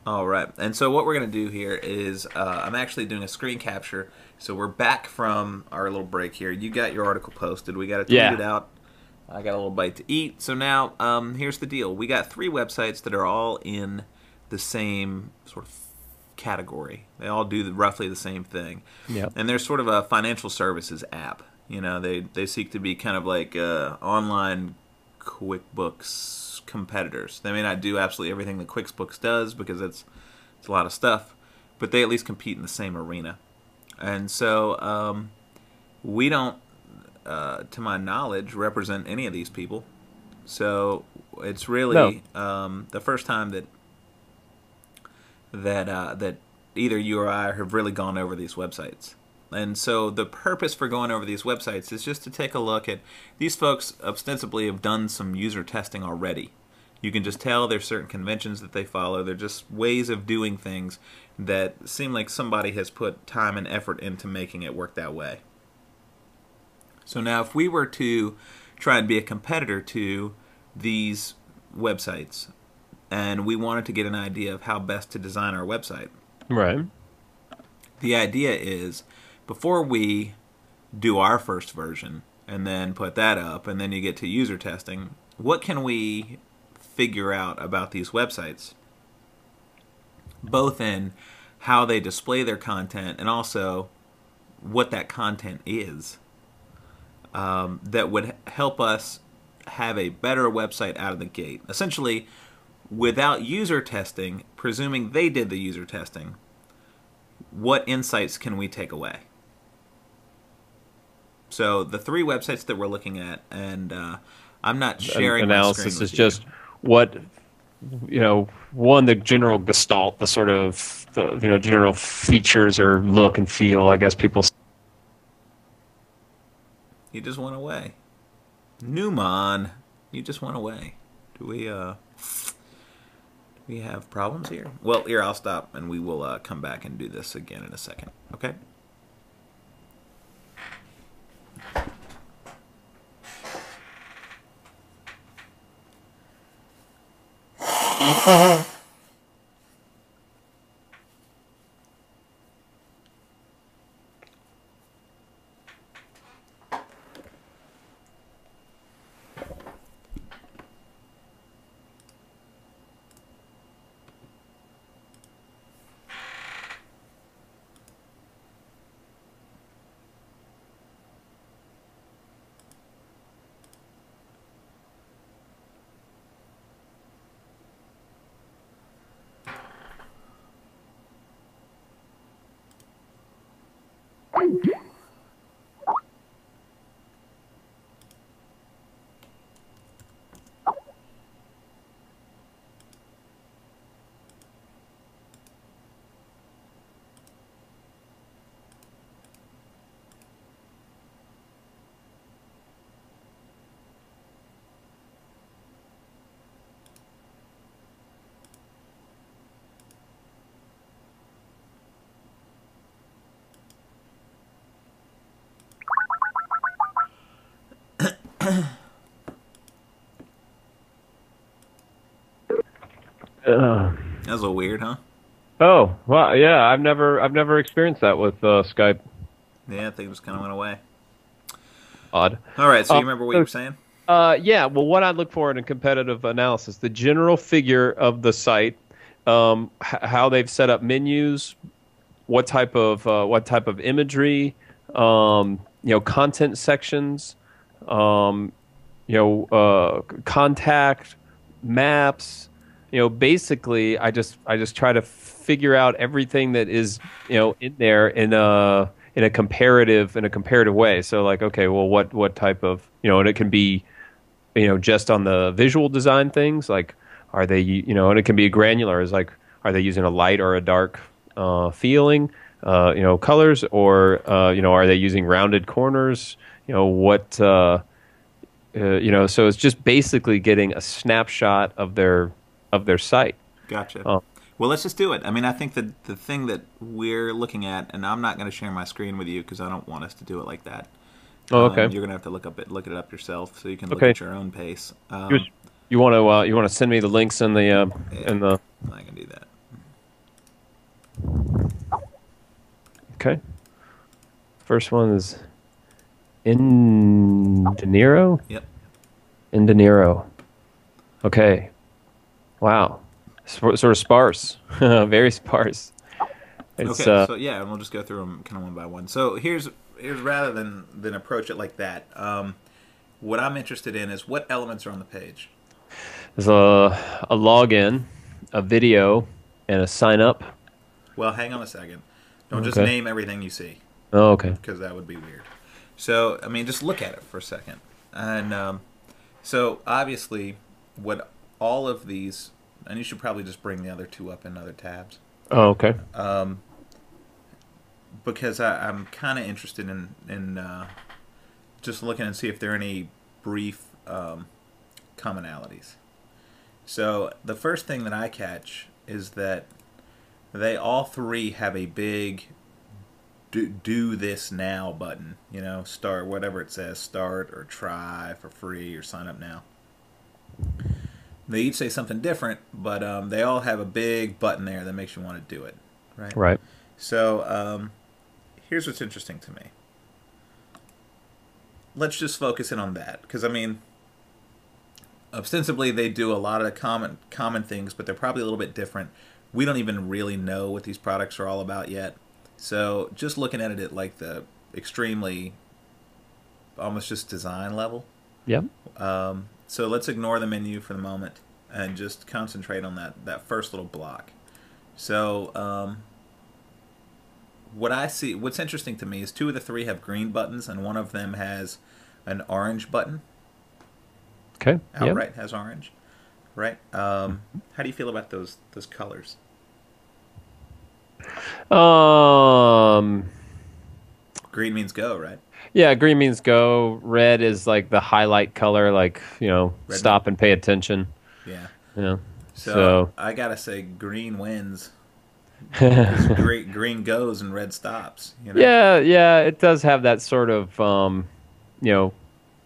All right. And so what we're going to do here is I'm actually doing a screen capture. So we're back from our little break here. You got your article posted. We got to tweet Yeah. it out. I got a little bite to eat. So now here's the deal. We got three websites that are all in the same sort of category. They all do roughly the same thing. Yeah. And they're sort of a financial services app. You know, they seek to be kind of like online QuickBooks competitors. They may not do absolutely everything that QuickBooks does because it's a lot of stuff, but they at least compete in the same arena. And so we don't, to my knowledge, represent any of these people. So it's No. really the first time that either you or I have really gone over these websites. And so the purpose for going over these websites is just to take a look at these folks ostensibly have done some user testing already. You can just tell there's certain conventions that they follow. They're just ways of doing things that seem like somebody has put time and effort into making it work that way. So now if we were to try and be a competitor to these websites and we wanted to get an idea of how best to design our website, Right. the idea is before we do our first version and then put that up and then you get to user testing, what can we figure out about these websites, both in how they display their content and also what that content is, that would help us have a better website out of the gate. Essentially, without user testing, presuming they did the user testing, what insights can we take away? So the three websites that we're looking at, and I'm not sharing my screen Analysis is with you. just what, one, the general gestalt, the sort of, general features or look and feel, I guess people. He just went away. Newman, you just went away. Do we have problems here? Well, here, I'll stop and we will come back and do this again in a second. Okay? Uh, That was a little weird, huh? oh, well, yeah, I've never experienced that with Skype. Yeah, I think it just kind of went away. Odd. All right, so you Uh, remember what you so, were saying? yeah, well, what I look for in a competitive analysis, the general figure of the site, how they've set up menus, what type of imagery, content sections, contact maps. Basically, I just try to figure out everything that is in there in a comparative way. So like, okay, well, what type of and it can be just on the visual design things, like are they and it can be granular, is like, are they using a light or a dark feeling, colors, or are they using rounded corners, what so it's just basically getting a snapshot of their site. Gotcha. um, Well, let's just do it. I mean, I think that the thing that we're looking at, and I'm not going to share my screen with you because I don't want us to do it like that. oh, okay. You're going to have to look it up yourself so you can look Okay. at your own pace. You want to send me the links in the Yeah, in the I can do that. Okay. First one is in De Niro. Yep. In De Niro. Okay. Wow. Sort of sparse. Very sparse. It's Okay, so yeah, and we'll just go through them kind of one by one. So here's rather than approach it like that. What I'm interested in is what elements are on the page. there's a login, a video, and a sign up. Well, hang on a second. Don't just Okay. name everything you see, Oh, okay. because that would be weird. So, I mean, just look at it for a second. And so, obviously, what all of these, and you should probably just bring the other two up in other tabs, Oh, okay. because I'm kind of interested in just looking and see if there are any brief commonalities. So, the first thing that I catch is that they all three have a big do this now button. You know, start whatever it says, start or try for free or sign up now. They each say something different, but they all have a big button there that makes you want to do it, right? Right. So here's what's interesting to me. Let's just focus in on that, because I mean, ostensibly they do a lot of the common things, but they're probably a little bit different. We don't even really know what these products are all about yet. So just looking at it at like the extremely, almost just design level. Yep. So let's ignore the menu for the moment and just concentrate on that first little block. So what I see, what's interesting to me is two of the three have green buttons and one of them has an orange button. Okay. Outright has orange, right? How do you feel about those colors? Yep. Green means go, right? Yeah, green means go. Red is like the highlight color, like, Red stop and pay attention. Yeah. You know. So I gotta say, green wins. 'Cause green goes and red stops. You know? Yeah, it does have that sort of you know,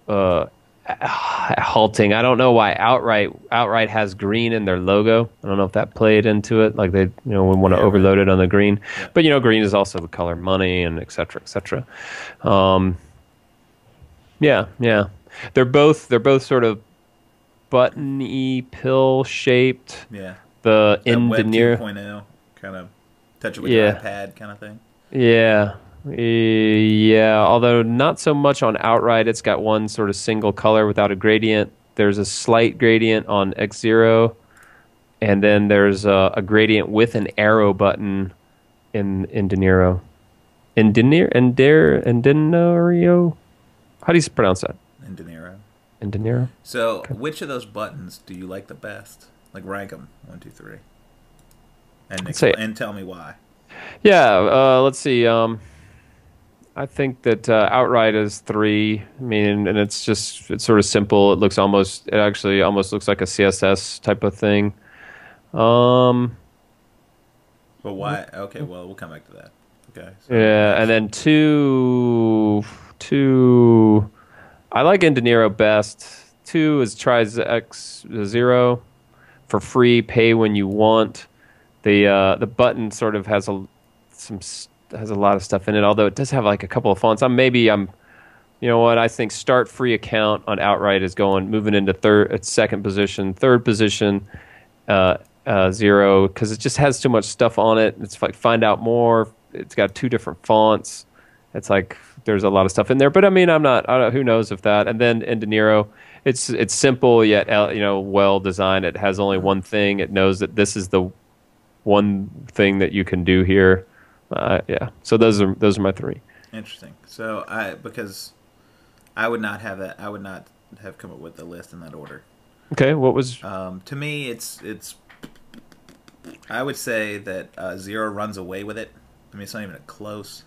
uh halting. I don't know why outright has green in their logo. I don't know if that played into it, like they would want to Yeah, overload right. it on the green. Yeah. But green is also the color money and et cetera, et cetera. Yeah. They're both sort of button-y pill shaped. Yeah. The That Web engineer. 2.0 kind of touch it with your Yeah. iPad kind of thing. Yeah. Yeah, although not so much on outright. It's got one sort of single color without a gradient. There's a slight gradient on X0, and then there's a gradient with an arrow button in De Niro. In De Niro? How do you pronounce that? In De Niro. In De Niro? So, Okay. which of those buttons do you like the best? Like rank them 1, 2, 3, and Let's say, and tell me why. yeah. Let's see. I think that outright is 3. I mean, and it's sort of simple. It actually almost looks like a CSS type of thing. Um, But why? Okay, well we'll come back to that. Okay. So yeah, and then two. I like In De Niro best. 2 is tries X0 for free. Pay when you want. The button sort of has has a lot of stuff in it. Although it does have like a couple of fonts. You know what? I think start free account on outright is moving into second position, third position. 0 because it just has too much stuff on it. It's like find out more. It's got 2 different fonts. It's like there's a lot of stuff in there. But I mean, I don't know, who knows if that. And then in De Niro, it's simple yet well designed. It has only one thing. It knows that this is the one thing that you can do here. Yeah. So those are my 3. interesting. So because I would not have that. I would not have come up with the list in that order. Okay. What was? To me, it's. I would say that 0 runs away with it. I mean, it's not even close,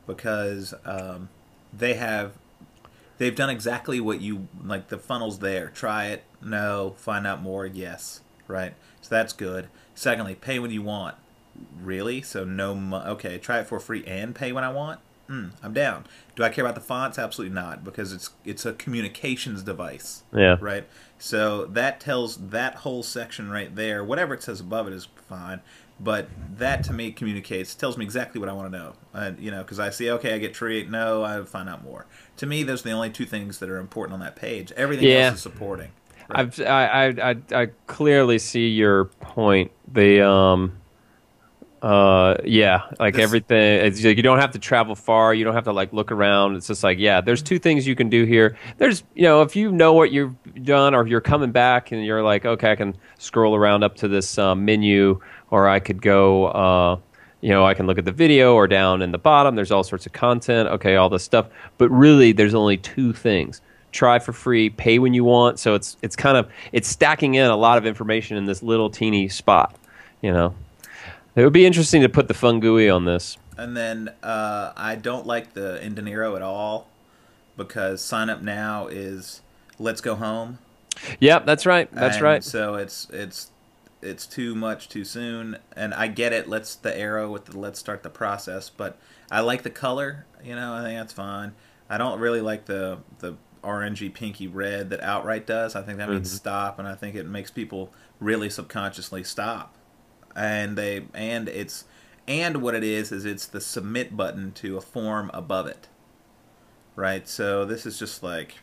because they've done exactly what you like. The funnel's there. Try it. No. Find out more. Yes. Right. So that's good. Secondly, pay when you want. Really? So no. Okay. Try it for free and pay when I want. I'm down. Do I care about the fonts? Absolutely not, because it's a communications device. Yeah. Right. So that tells that whole section right there. Whatever it says above it is fine, but that to me tells me exactly what I want to know. Because I see, okay, I get tree. No, I find out more. To me, those are the only two things that are important on that page. Everything else is supporting. Right. I clearly see your point. Yeah, like everything. It's like you don't have to travel far. You don't have to like look around. It's just like, yeah, there's two things you can do here. There's, if you know what you've done, or if you're coming back and you're like, okay, I can scroll around up to this menu, or I could go, I can look at the video, or down in the bottom, there's all sorts of content. Okay, all this stuff. But really, there's only two things. Try for free, pay when you want. So it's stacking in a lot of information in this little teeny spot, It would be interesting to put the fungui on this. And then I don't like the in dinero at all, because sign up now is let's go home. Yep, that's right. That's right. So it's too much too soon, and I get it. The arrow with the let's start the process, but I like the color. I think that's fine. I don't really like the orangey pinky red that Outright does. I think that means stop, and I think it makes people really subconsciously stop. And what it is it's the submit button to a form above it, right? So this is just like,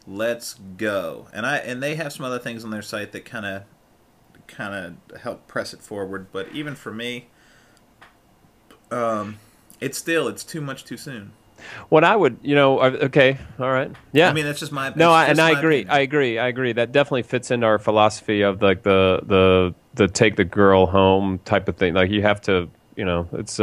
let's go. And they have some other things on their site that kind of help press it forward. But even for me, it's too much too soon. What I would, okay, all right, yeah. I mean, that's just my no, I agree. Opinion. I agree. That definitely fits into our philosophy of like the take the girl home type of thing. Like you have to, it's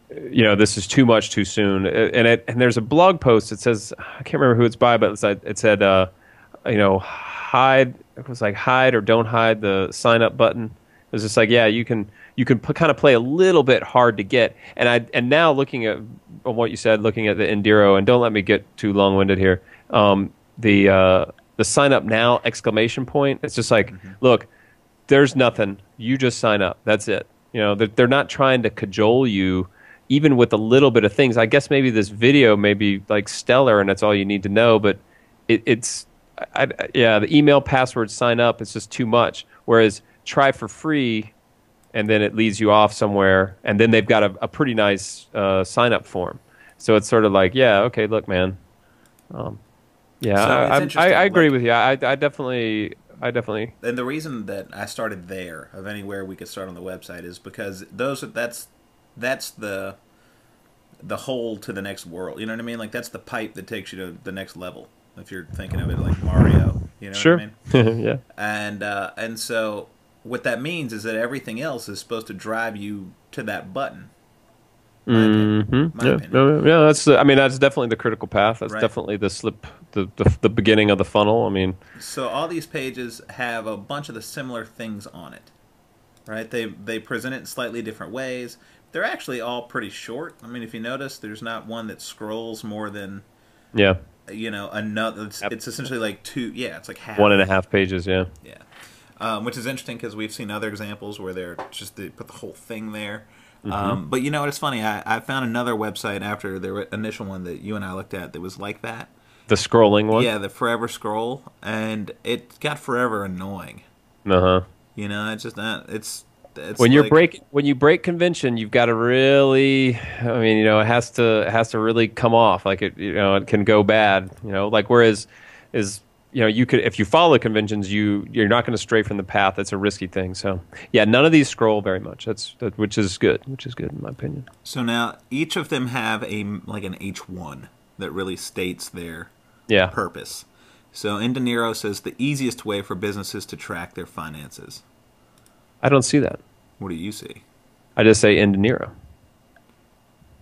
this is too much too soon. And there's a blog post that says, I can't remember who it's by, but it said hide. It was like hide or don't hide the sign up button. It was just like, yeah, you can kind of play a little bit hard to get. And now looking at what you said, looking at the Indiro, and don't let me get too long-winded here. The sign up now exclamation point. It's just like, look, there's nothing. You just sign up. That's it. They're not trying to cajole you, even with a little bit of things. I guess maybe this video may be like stellar, and that's all you need to know. But the email password sign up. It's just too much. Whereas try for free, and then it leads you off somewhere, and then they've got a pretty nice sign-up form. So it's sort of like, yeah, okay, look, man. I agree with you. I definitely. And the reason that I started there, of anywhere we could start on the website, is because that's the hole to the next world. You know what I mean? Like that's the pipe that takes you to the next level. If you're thinking of it like Mario, sure. What I mean? Yeah. And so what that means is that everything else is supposed to drive you to that button. My opinion. Yeah, that's definitely the critical path. That's definitely the slip, the beginning of the funnel. I mean, so all these pages have a bunch of the similar things on it, right? They present it in slightly different ways. They're actually all pretty short. I mean, if you notice, there's not one that scrolls more than another. It's essentially like two. Yeah, it's like half. 1.5 pages. Yeah. Yeah. Which is interesting because we've seen other examples where they put the whole thing there. But you know what? It's funny. I found another website after the initial one that you and I looked at that was like that. The scrolling one? Yeah, the forever scroll. And it got forever annoying. It's just not. It's when you break convention, you've got to really. I mean, it has to really come off. Like it can go bad. Like whereas you could, if you follow conventions, you're not going to stray from the path. That's a risky thing. So yeah, none of these scroll very much. Which is good in my opinion. So now each of them have an H1 that really states their purpose. So Indinero says the easiest way for businesses to track their finances. I don't see that. What do you see? I just say Indinero.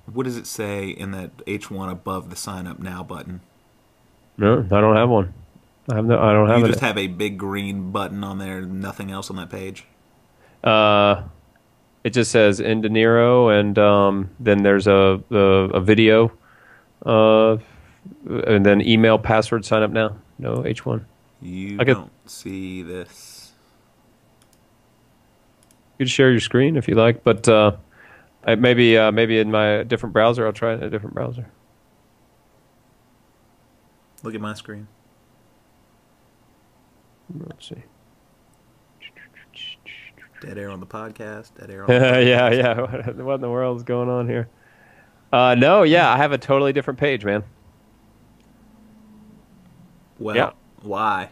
What does it say in that H1 above the sign up now button? No, I don't have one. I don't have it. You just have a big green button on there, nothing else on that page? It just says Indinero, and then there's a video, and then email password sign up now. No H1. You don't see this. You can share your screen if you like, but Maybe in my different browser. I'll try it in a different browser. Look at my screen. Let's see. Dead air on the podcast. Dead air on the Yeah, podcast. yeah. What in the world is going on here? No, yeah, I have a totally different page, man. Yeah. Well, why?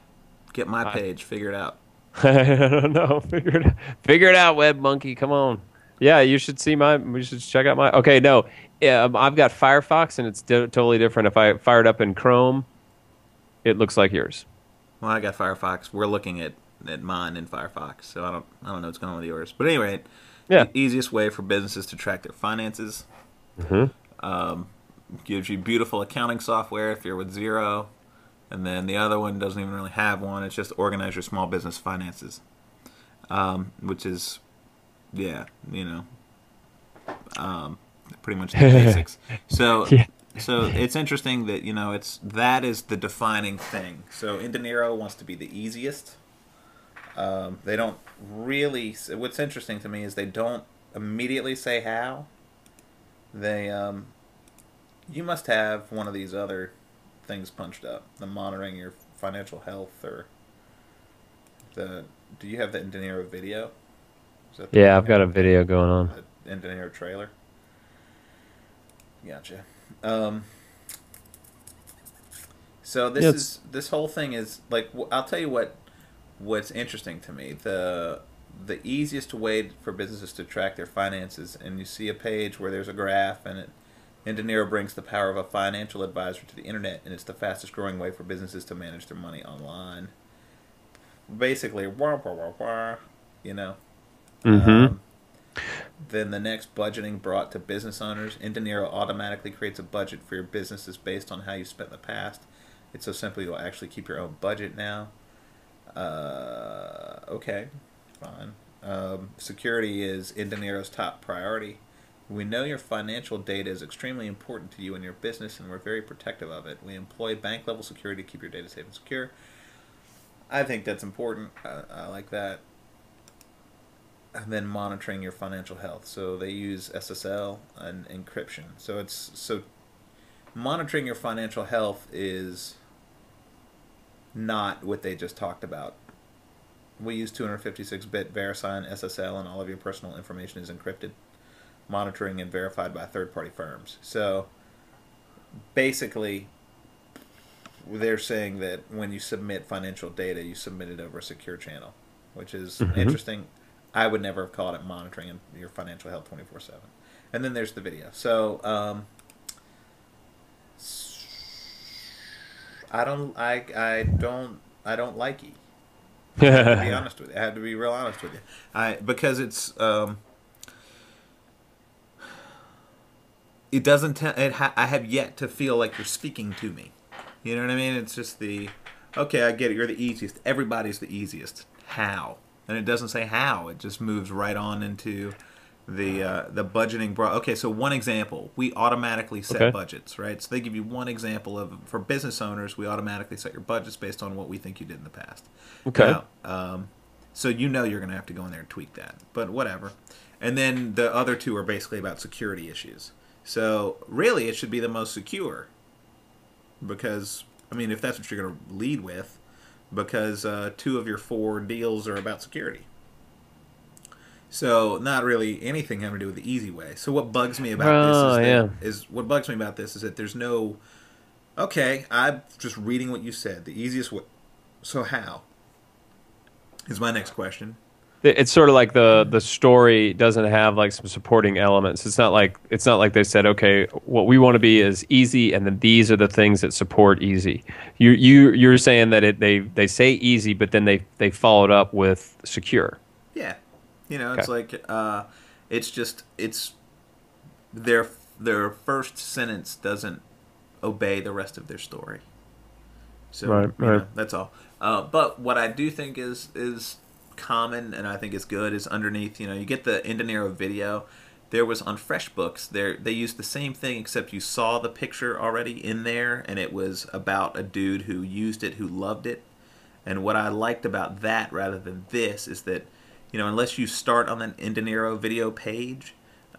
Get my I, page. Figure it out. I don't know. Figure it out, Web Monkey. Come on. Yeah, you should see my. We should check out my. Okay, no, yeah, I've got Firefox, and it's totally different. If I fire it up in Chrome, it looks like yours. Well, I got Firefox. We're looking at mine in Firefox, so I don't know what's going on with yours. But anyway, Yeah. the easiest way for businesses to track their finances. Hmm. Gives you beautiful accounting software if you're with Zero, and then the other one doesn't even really have one. It's just organize your small business finances, which is, yeah, pretty much the basics. So, Yeah. so it's interesting that that is the defining thing. So Indeniro wants to be the easiest. They don't really. What's interesting to me is they don't immediately say how. They you must have one of these other things punched up. The monitoring your financial health, or do you have the De Niro video? Is that the Yeah, one I've you got a have? video going on. The De Niro trailer. Gotcha. So Yeah, it's this whole thing is like, I'll tell you what's interesting to me. The easiest way for businesses to track their finances, and you see a page where there's a graph, and De Niro brings the power of a financial advisor to the internet, and it's the fastest growing way for businesses to manage their money online. Basically, wah, wah, wah, wah, you know. Mm-hmm. Um, then the next, budgeting brought to business owners. De Niro automatically creates a budget for your businesses based on how you spent in the past. It's so simple you'll actually keep your own budget now. Okay, fine. Security is De Niro's top priority. We know your financial data is extremely important to you and your business, and we're very protective of it. We employ bank-level security to keep your data safe and secure. I think that's important. I like that. And then monitoring your financial health. So they use SSL and encryption. So monitoring your financial health is not what they just talked about. We use 256-bit VeriSign SSL, and all of your personal information is encrypted, monitoring and verified by third-party firms. So basically, they're saying that when you submit financial data, you submit it over a secure channel, which is Mm-hmm. interesting. I would never have called it monitoring your financial health 24/7. And then there's the video. So I don't like it. I have to be honest with you. I have to be real honest with you. Because it's it doesn't I have yet to feel like you're speaking to me. You know what I mean? It's just okay, I get it. You're the easiest. Everybody's the easiest. How? And it doesn't say how. It just moves right on into the budgeting. Okay, so one example, we automatically set Okay. budgets, right? So they give you one example of, for business owners, we automatically set your budgets based on what we think you did in the past. Okay. Now, so you're going to have to go in there and tweak that, but whatever. And then the other two are basically about security issues. So really, it should be the most secure, because I mean, if that's what you're going to lead with, because 2 of your 4 deals are about security. So not really anything having to do with the easy way. So what bugs me about this Oh, yeah. is that there's no. Okay, I'm just reading what you said. The easiest way. So how? Is my next question. It's sort of like the story doesn't have like some supporting elements. It's not like they said, okay, what we want to be is easy, and then these are the things that support easy. You're saying that they say easy, but then they followed up with secure. Yeah, it's Okay. like it's their first sentence doesn't obey the rest of their story. So Right. Right. that's all. But what I do think is common, and I think is good, is underneath. You get the De Niro video. There was on FreshBooks. They used the same thing, except you saw the picture already in there, and it was about a dude who used it, who loved it. And what I liked about that, rather than this, is that unless you start on the De Niro video page,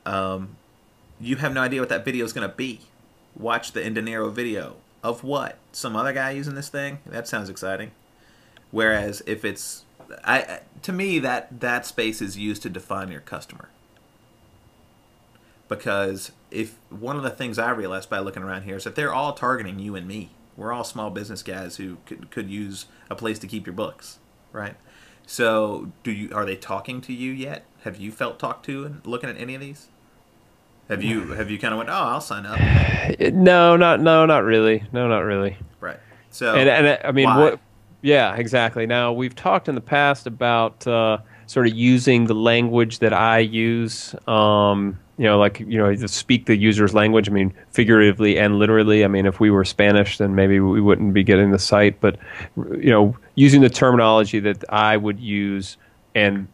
you have no idea what that video is going to be. Watch the Indeniro video of what? Some other guy using this thing? That sounds exciting. Whereas if it's, to me, that space is used to define your customer. Because if one of the things I realized by looking around here is that they're all targeting you and me. We're all small business guys who could use a place to keep your books, right? So are they talking to you yet? Have you felt talked to and looking at any of these? Have you kind of went, oh, I'll sign up? No, not really. No, not really. Right. So and I mean, why? Yeah, exactly. Now we've talked in the past about sort of using the language that I use. To speak the user's language. I mean, figuratively and literally. I mean, if we were Spanish, then maybe we wouldn't be getting the site. But using the terminology that I would use and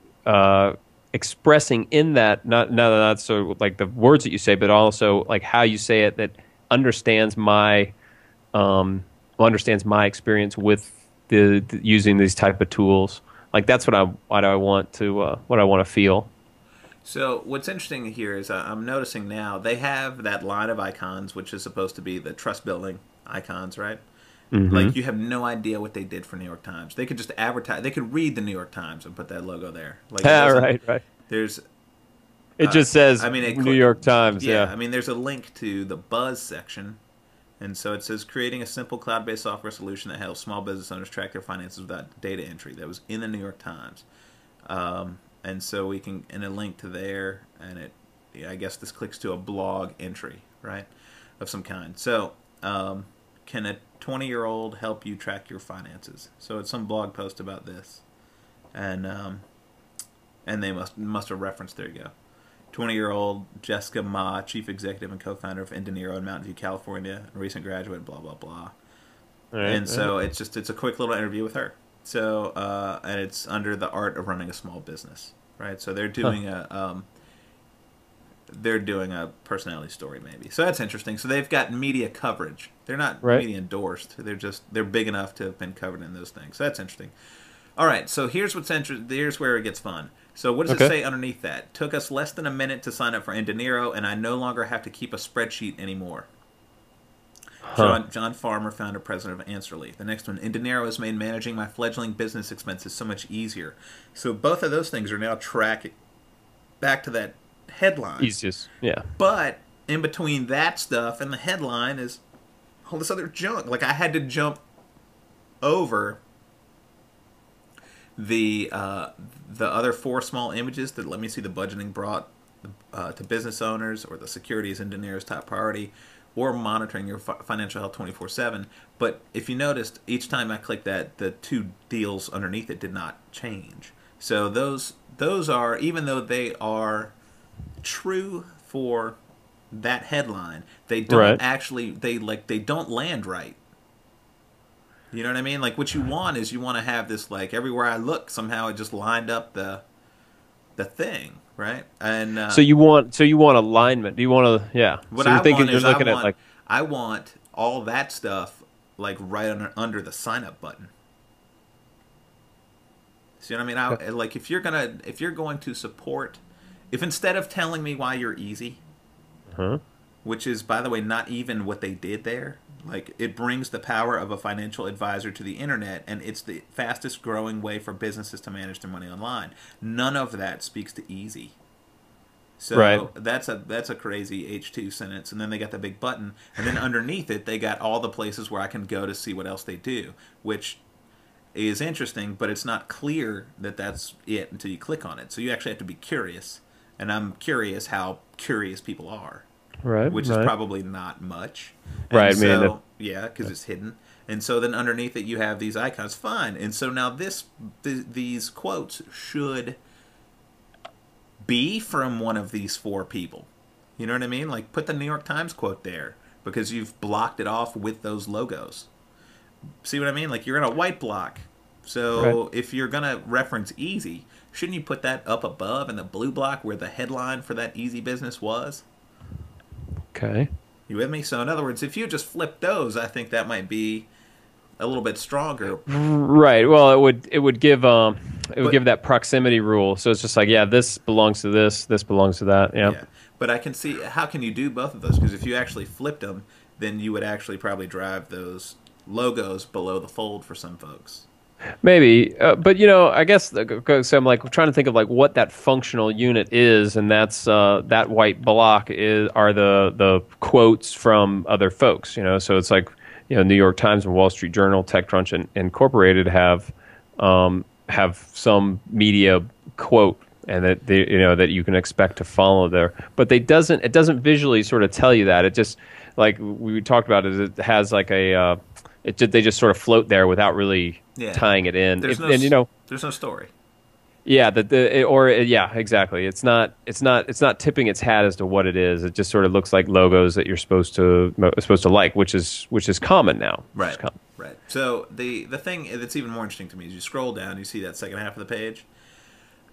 expressing in that, not so like the words that you say, but also like how you say it, that understands my experience with the using these type of tools. Like that's what I want to feel. So what's interesting here is I'm noticing now they have that line of icons, which is supposed to be the trust building icons, right? Mm-hmm. Like you have no idea what they did for New York Times. They could just advertise. They could read the New York Times and put that logo there. Like right. There's. It just says New York Times. Yeah. I mean, there's a link to the Buzz section, and so it says creating a simple cloud-based software solution that helps small business owners track their finances without data entry. That was in the New York Times. And so we can, and a link to there, and I guess this clicks to a blog entry, right, of some kind. So, can a 20-year-old help you track your finances? So it's some blog post about this, and they must have referenced. There you go. 20-year-old Jessica Ma, chief executive and co-founder of Indeniro in Mountain View, California, a recent graduate. Blah blah blah. So it's a quick little interview with her. So, and it's under the art of running a small business, right? So they're doing a personality story maybe. So that's interesting. So they've got media coverage. They're not media endorsed. They're big enough to have been covered in those things. So that's interesting. All right. So here's what's interesting. Here's where it gets fun. So what does it say underneath that? Took us less than a minute to sign up for Indeniro, and I no longer have to keep a spreadsheet anymore. John Farmer, founder, president of Answerly. The next one, Indeniro has made managing my fledgling business expenses so much easier. So both of those things are now tracking back to that headline. Easiest, yeah. But in between that stuff and the headline is all this other junk. Like I had to jump over the other 4 small images that let me see the budgeting brought to business owners, or the security is Indeniro's top priority, or monitoring your financial health 24/7. But if you noticed, each time I clicked that, the 2 deals underneath it did not change. So those are, even though they are true for that headline, they don't actually, they don't land right. You know what I mean? Like what you want is you want to have this, like everywhere I look, somehow it just lined up the thing. Right, and so you want alignment. Do you want to? Yeah. What so you're I thinking want you're is looking at like I want all that stuff like right under the sign up button. See what I mean? Like if you're going to support, if instead of telling me why you're easy, which is by the way not even what they did there. Like it brings the power of a financial advisor to the internet, and it's the fastest growing way for businesses to manage their money online. None of that speaks to easy. So that's a crazy H2 sentence, and then they got the big button, and then underneath it they got all the places where I can go to see what else they do, which is interesting, but it's not clear that that's it until you click on it. So you actually have to be curious, and I'm curious how curious people are. Which is probably not much. And so, yeah, because it's hidden. And so then underneath it you have these icons. Fine. And so now these quotes should be from one of these 4 people. You know what I mean? Like put the New York Times quote there because you've blocked it off with those logos. See what I mean? Like you're in a white block. So if you're going to reference easy, shouldn't you put that up above in the blue block where the headline for that easy business was? Okay. You with me? So in other words, if you just flip those, I think that might be a little bit stronger. Right. Well, it would give give that proximity rule. So it's just like, yeah, this belongs to this belongs to that. Yeah. But I can see how can you do both of those, because if you actually flipped them, then you would actually probably drive those logos below the fold for some folks. Maybe, but I guess so. I'm like trying to think of like what that functional unit is, and that's that white block are the quotes from other folks. So it's like New York Times and Wall Street Journal, TechCrunch, and Incorporated have some media quote, and that that you can expect to follow there. But it doesn't visually sort of tell you that. It just like we talked about it has like they just sort of float there without really tying it in. There's no story. Yeah, yeah, exactly. It's not tipping its hat as to what it is. It just sort of looks like logos that you're supposed to like, which is common now. Right. Right. So the thing that's even more interesting to me is you scroll down, you see that second half of the page,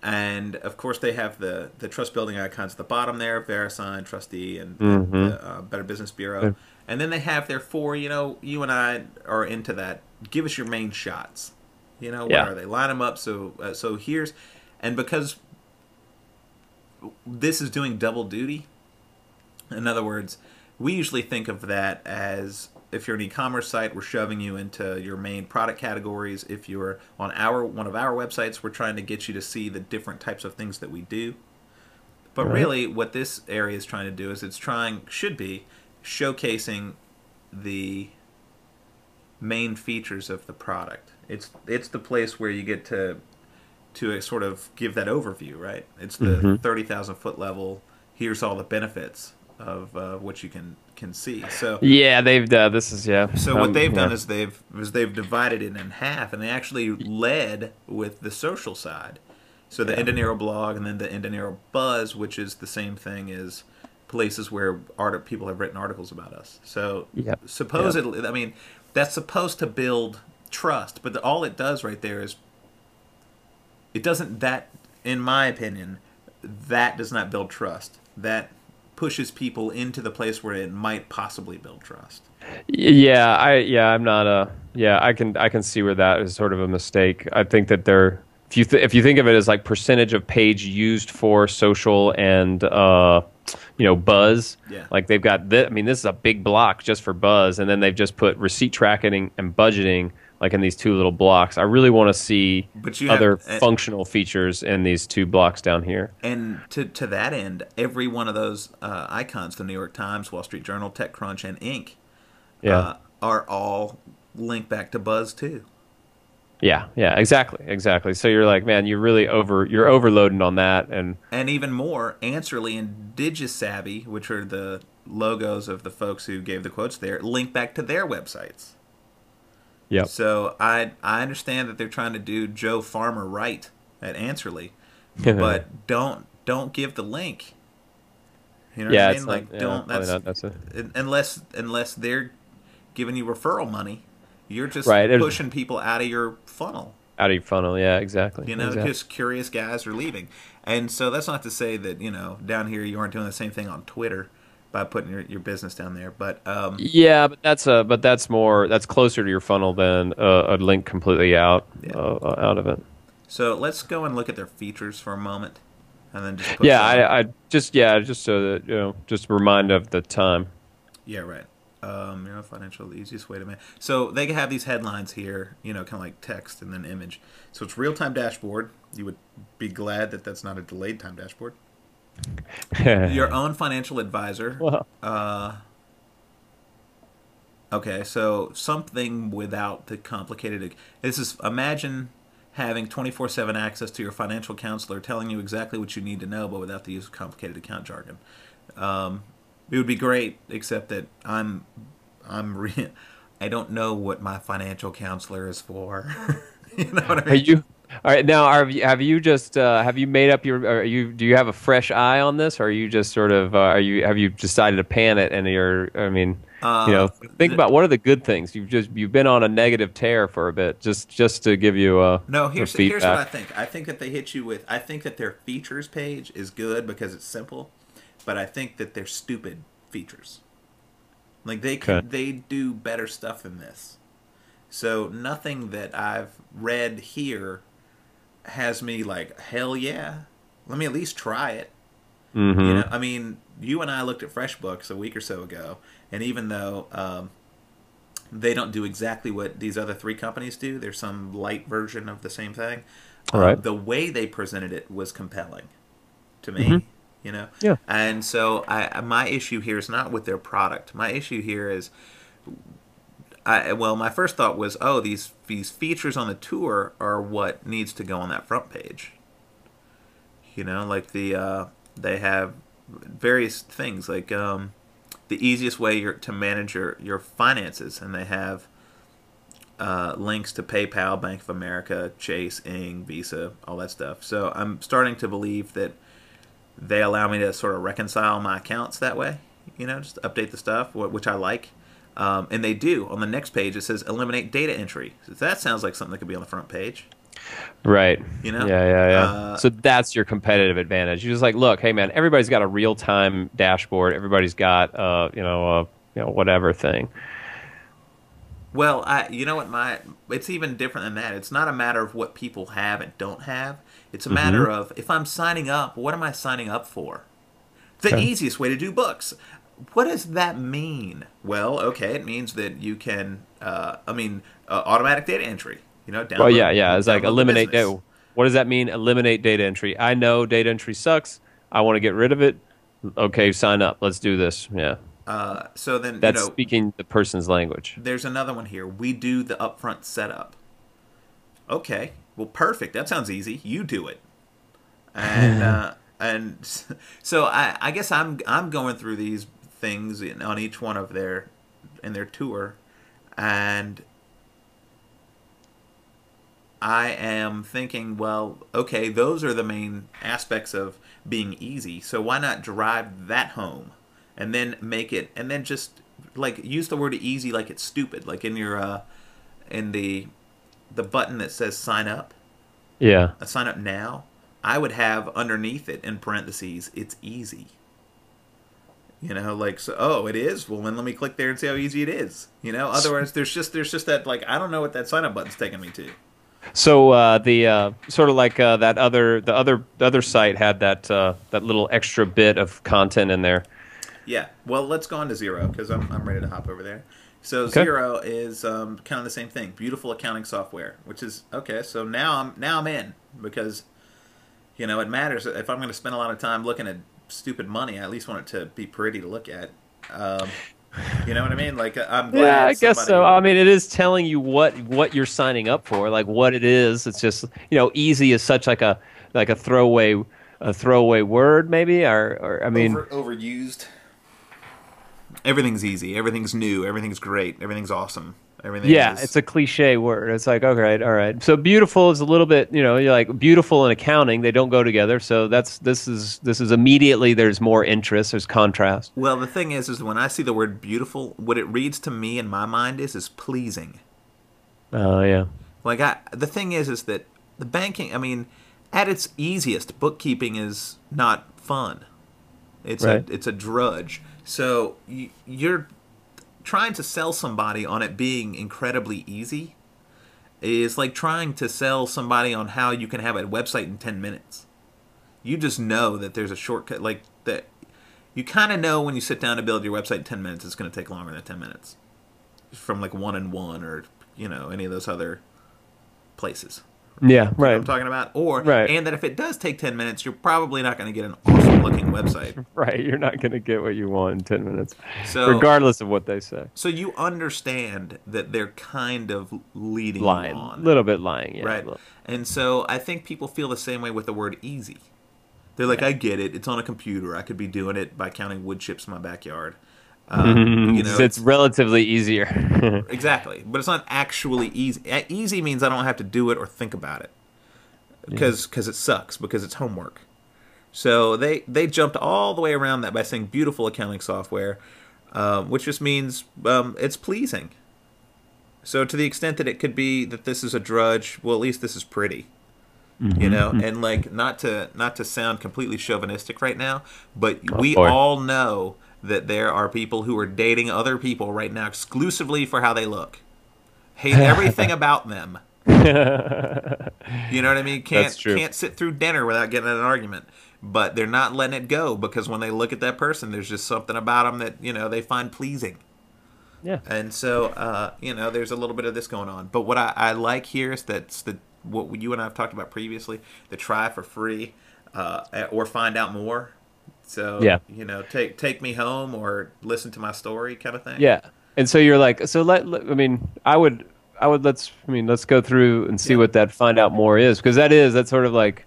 and of course they have the trust building icons at the bottom there, VeriSign, Trustee, and the Better Business Bureau. And then they have their four, you and I are into that. Give us your main shots. What are they? Line them up. So here's, and because this is doing double duty, in other words, we usually think of that as if you're an e-commerce site, we're shoving you into your main product categories. If you're on one of our websites, we're trying to get you to see the different types of things that we do. But really, what this area is trying to do is should be showcasing the main features of the product. It's the place where you get to sort of give that overview, right? It's the 30,000 foot level. Here's all the benefits of what you can see. So yeah, they've this is yeah. So what they've done is they've divided it in half, and they actually led with the social side. So the Indanero blog, and then the Indanero Buzz, which is the same thing as places where people have written articles about us. So supposedly, I mean, that's supposed to build trust, but all it does right there is it doesn't. That, in my opinion, that does not build trust. That pushes people into the place where it might possibly build trust. I'm not I can see where that is sort of a mistake. I think that if you think of it as like percentage of page used for social and Buzz, like they've got this. I mean, this is a big block just for Buzz, and then they've just put receipt tracking and budgeting like in these two little blocks. I really want to see other functional features in these two blocks down here. And to that end, every one of those icons, the New York Times, Wall Street Journal, TechCrunch, and Inc., are all linked back to Buzz too. Yeah, exactly. So you're like, man, you're overloading on that, and even more, Answerly and DigiSavvy, which are the logos of the folks who gave the quotes there, link back to their websites. Yep. So I understand that they're trying to do Joe Farmer right at Answerly, but don't give the link. You know what I mean? Like unless they're giving you referral money. You're just pushing people out of your funnel. Yeah, exactly. Just curious guys are leaving. And so that's not to say that, down here you aren't doing the same thing on Twitter by putting your business down there. But but that's closer to your funnel than a link completely out of it. So let's go and look at their features for a moment, and then just just so that just remind of the time. Yeah, right. Financial, the easiest way to manage. So they have these headlines here, kind of like text and then image. So it's real-time dashboard. You would be glad that that's not a delayed time dashboard. Your own financial advisor. Okay, so something without the complicated. Imagine having 24/7 access to your financial counselor telling you exactly what you need to know, but without the use of complicated account jargon. It would be great, except that I don't know what my financial counselor is for. You know what I mean? All right, now have you made up do you have a fresh eye on this, or are you just sort of have you decided to pan it, and think about what are the good things. You've been on a negative tear for a bit, just to give you here's what I think. I think that they hit you with. I think that their features page is good because it's simple. But I think that they're stupid features. Like they do better stuff than this. So nothing that I've read here has me like, hell yeah. Let me at least try it. You Mm-hmm. know, I mean, you and I looked at FreshBooks a week or so ago, and even though they don't do exactly what these other three companies do, there's some light version of the same thing. All right. The way they presented it was compelling to Mm-hmm. me, you know. Yeah. And so my issue here is not with their product. My issue here is, my first thought was, oh, these features on the tour are what needs to go on that front page. You know, like they have various things like the easiest way to manage your finances, and they have links to PayPal, Bank of America, Chase, Ing, Visa, all that stuff. So I'm starting to believe that they allow me to sort of reconcile my accounts that way. You know, just update the stuff, which I like. And they do. On the next page, it says eliminate data entry. So that sounds like something that could be on the front page. Right. You know? Yeah, yeah, yeah. So that's your competitive advantage. You're just like, look, hey man, everybody's got a real-time dashboard. Everybody's got whatever thing. Well, you know what? It's even different than that. It's not a matter of what people have and don't have. It's a Mm-hmm. matter of if I'm signing up, what am I signing up for? The Okay. easiest way to do books. What does that mean? Well, okay, it means that you can, automatic data entry. You know, Well, yeah, yeah. It's like download the eliminate business. data. What does that mean? Eliminate data entry. I know data entry sucks. I want to get rid of it. Okay, sign up. Let's do this. Yeah. So then, That's speaking the person's language. there's another one here. We do the upfront setup. Okay, well, perfect. That sounds easy. You do it. And so I guess I'm going through these things on each one of in their tour, and I am thinking, well, okay, those are the main aspects of being easy. So why not drive that home, and then make it, and then just like use the word easy like it's stupid, like in your in the button that says sign up, Yeah. sign up now. I would have underneath it in parentheses, it's easy. You know, like, so, oh, it is? Well, then let me click there and see how easy it is. You know, otherwise there's just that, like, I don't know what that sign up button's taking me to. So the sort of like the other site had that little extra bit of content in there. Yeah. Well, let's go on to Zero because I'm ready to hop over there. So Okay. Zero is kind of the same thing. Beautiful accounting software, which is okay. So now I'm in because you know it matters. If I'm going to spend a lot of time looking at stupid money, I at least want it to be pretty to look at. You know what I mean? Like I'm glad. Yeah, I guess so. somebody. I mean, it is telling you what you're signing up for, like what it is. It's just easy is such like a throwaway word maybe, or I mean, Overused. Everything's easy. Everything's new. Everything's great. Everything's awesome. Everything yeah, is. it's a cliche word. It's like, okay, all right. So beautiful is a little bit, you're like beautiful and accounting, they don't go together. So this is immediately there's more interest, there's contrast. Well, the thing is when I see the word beautiful, what it reads to me in my mind is pleasing. Oh, yeah. Like the thing is that the banking. I mean, at its easiest, bookkeeping is not fun. It's Right. it's a drudge. So you're trying to sell somebody on it being incredibly easy is like trying to sell somebody on how you can have a website in 10 minutes. You just know that there's a shortcut like that. You kind of know when you sit down to build your website in 10 minutes, it's going to take longer than 10 minutes from like 1&1 or any of those other places. Yeah, You know what right. I'm talking about? Or Right. and that if it does take 10 minutes, you're probably not going to get an awesome looking website. Right. You're not going to get what you want in 10 minutes, So regardless of what they say. so you understand that they're kind of leading you Lying. on. A little bit lying, yeah. Right. a little. And so I think people feel the same way with the word easy. They're like, I get it. It's on a computer. I could be doing it by counting wood chips in my backyard. It's relatively easier. Exactly. But it's not actually easy. Easy means I don't have to do it or think about it. Because it sucks. Because it's homework. So they jumped all the way around that by saying beautiful accounting software, which just means it's pleasing. So to the extent that it could be that this is a drudge, well, at least this is pretty. And like not to sound completely chauvinistic right now, but we boy. all know that there are people who are dating other people right now exclusively for how they look. Hate everything about them. You know what I mean? That's true. Can't sit through dinner without getting in an argument. but they're not letting it go because when they look at that person, there's just something about them that they find pleasing. Yeah. And so there's a little bit of this going on. But what I like here is what you and I have talked about previously: the try for free or find out more. So Yeah. take me home or listen to my story kind of thing. Yeah. And so you're like, so I mean, let's go through and see what that find out more is, because that's sort of like,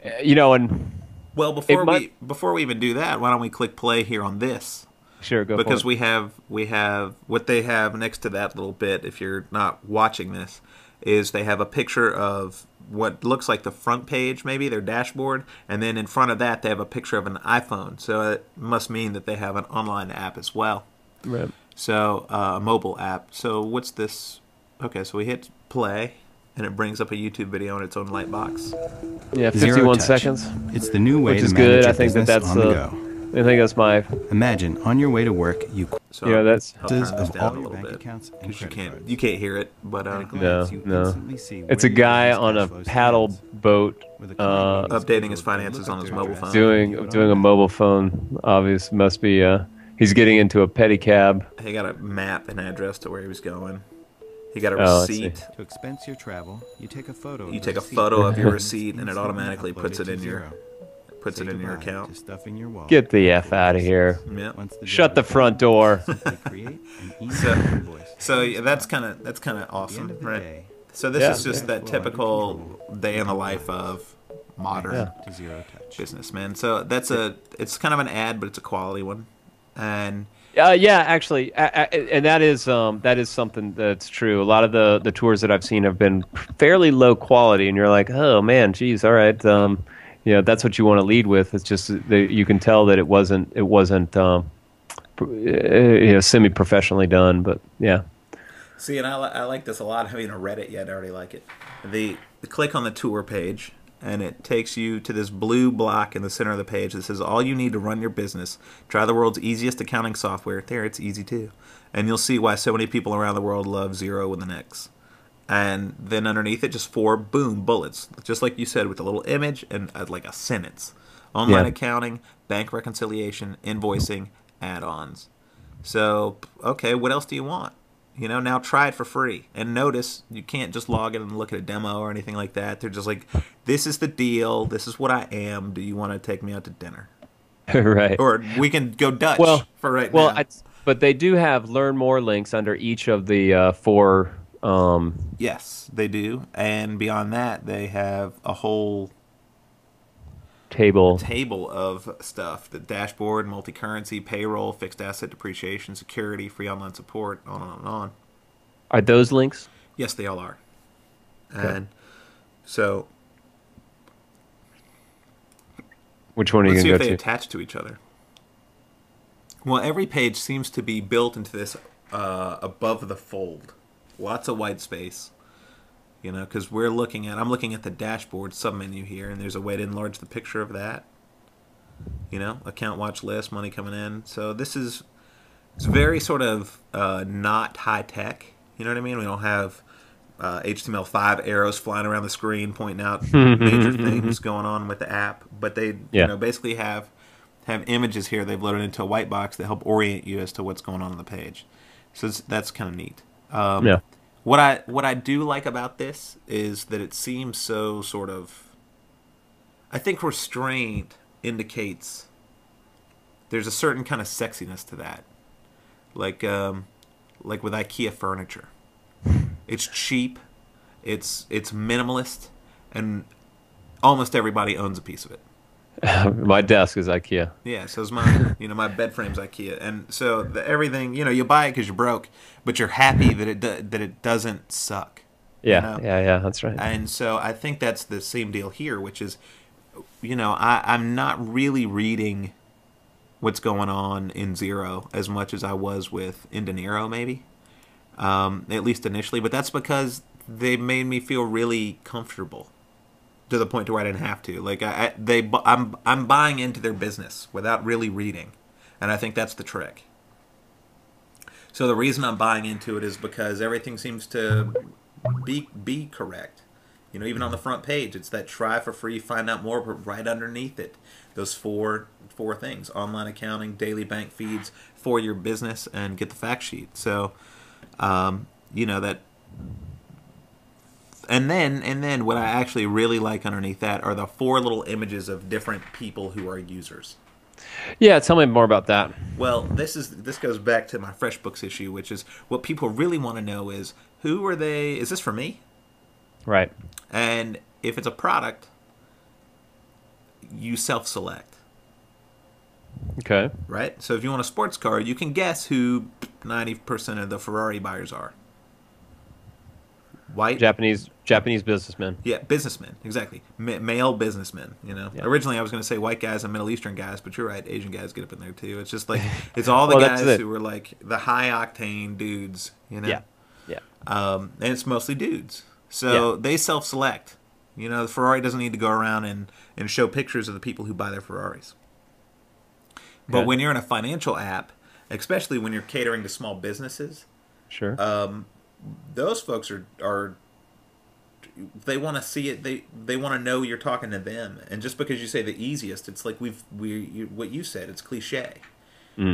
and Well, it might, before we even do that, why don't we click play here on this? sure, go Because for it. we have what they have next to that little bit. If you're not watching this, is they have a picture of what looks like the front page, maybe their dashboard, and then in front of that they have a picture of an iPhone. So it must mean that they have an online app as well. Right. So a mobile app. So what's this? Okay, so we hit play, and it brings up a YouTube video in its own light box. Yeah, Zero 51 touch. seconds, It's the new way which to is manage good. your I think business that's on the go. I think that's my, Imagine on your way to work, you So that's I'll turn this of down all a your little bank bit accounts and because credit you can't hear it, but At a glance, No, you no. instantly see it's where a your guy business on a cash flow paddle stands. boat, With a client meeting updating his scheduled, finances they'll on look his up mobile their phone. address. doing a mobile phone. Obvious, must be he's getting into a pedicab. He got a map and address to where he was going. He got a Oh, let's see. receipt. To expense your travel, you take a photo. You of take the a receipt. photo of your It's receipt, and it instantly automatically puts uploaded it to in your Xero. puts Say it in your goodbye account. to stuffing your wallet. Get the F out of here. Yeah. Once the Shut job the is front done, door. simply create an email So- invoice. So yeah, that's kind of At the end awesome, of the right? day, So this Yeah. is just that cash flow under typical control. day in the life of modern Yeah. to zero touch. businessman. So it's kind of an ad, but it's a quality one, and Yeah, actually, and that is something that's true. A lot of the tours that I've seen have been fairly low quality, and you're like, oh man, geez, all right, that's what you want to lead with. It's just that you can tell that it wasn't semi-professionally done, but yeah. see, and I like this a lot. I haven't read it yet. I already like it. The click on the tour page, and it takes you to this blue block in the center of the page that says all you need to run your business. Try the world's easiest accounting software. There, it's easy too. And you'll see why so many people around the world love Xero with an X. And then underneath it, just 4 boom bullets, just like you said, with a little image and like a sentence. Online Yeah. accounting, bank reconciliation, invoicing, add-ons. So, okay, what else do you want? Now try it for free. And notice you can't just log in and look at a demo or anything like that. They're just like, this is the deal. This is what I am. Do you want to take me out to dinner? Right. Or we can go Dutch for right well, now. but they do have learn more links under each of the 4. Yes, they do. And beyond that, they have a whole Table. of stuff: the dashboard, multi-currency, payroll, fixed asset depreciation, security, free online support, on and on and on. Are those links? Yes, they all are. Okay. And so Which one are you let's see going if to they go to? attach to each other. Well, every page seems to be built into this above the fold. Lots of white space. Because I'm looking at the dashboard submenu here, and there's a way to enlarge the picture of that. Account watch list, money coming in. So it's very sort of not high tech. You know what I mean? We don't have HTML5 arrows flying around the screen pointing out major things going on with the app, but they basically have images here they've loaded into a white box that help orient you as to what's going on the page. So that's kind of neat. Yeah. What I do like about this is that it seems so sort of, I think restraint indicates there's a certain kind of sexiness to that. Like with IKEA furniture. It's cheap, it's minimalist, and almost everybody owns a piece of it. My desk is IKEA. Yeah, so is mine. My bed frame's IKEA, and so everything. You buy it because you're broke, but you're happy that it doesn't suck. Yeah, yeah, that's right. And so I think that's the same deal here, which is, I'm not really reading what's going on in Xero as much as I was with Indinero, maybe, at least initially. But that's because they made me feel really comfortable. To the point to where I didn't have to. Like I'm buying into their business without really reading, and I think that's the trick. So the reason I'm buying into it is because everything seems to be correct. You know, even on the front page, it's that try for free, find out more, but right underneath it, those four things: online accounting, daily bank feeds for your business, and get the fact sheet. So, you know that. And then what I actually really like underneath that are the 4 little images of different people who are users. Yeah, tell me more about that. Well, this goes back to my FreshBooks issue, which is what people really want to know is, who are they? Is this for me? Right. And if it's a product, you self-select. Okay. Right? So if you want a sports car, you can guess who 90% of the Ferrari buyers are. White? Japanese businessmen. Yeah, businessmen, exactly. Male businessmen, you know. Yeah. Originally I was going to say white guys and Middle Eastern guys, but you're right, Asian guys get up in there too. It's just like, it's all the Well, that's guys it. who are like the high-octane dudes, you know. Yeah. Yeah. And it's mostly dudes. So Yeah. they self-select. You know, the Ferrari doesn't need to go around and show pictures of the people who buy their Ferraris. But Okay. when you're in a financial app, especially when you're catering to small businesses, Sure. those folks are they want to see it. They want to know you're talking to them. And just because you say the easiest, it's like what you said. It's cliche.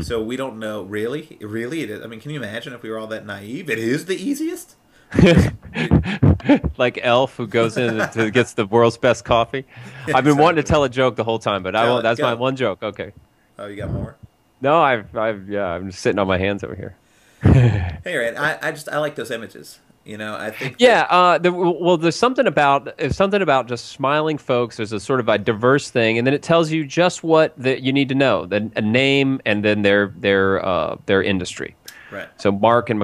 So we don't know really. It is. I mean, can you imagine if we were all that naive? It is the easiest. Like Elf, who goes in and gets the world's best coffee. I've been wanting to tell a joke the whole time, but I Tell won't. it, That's my go. one joke. Okay. Oh, you got more? No, I'm just sitting on my hands over here. Hey, Rand, I like those images. You know, I think. Yeah, there's something about just smiling folks. There's a sort of a diverse thing, and then it tells you just what you need to know: a name, and then their industry. Right. So Mark and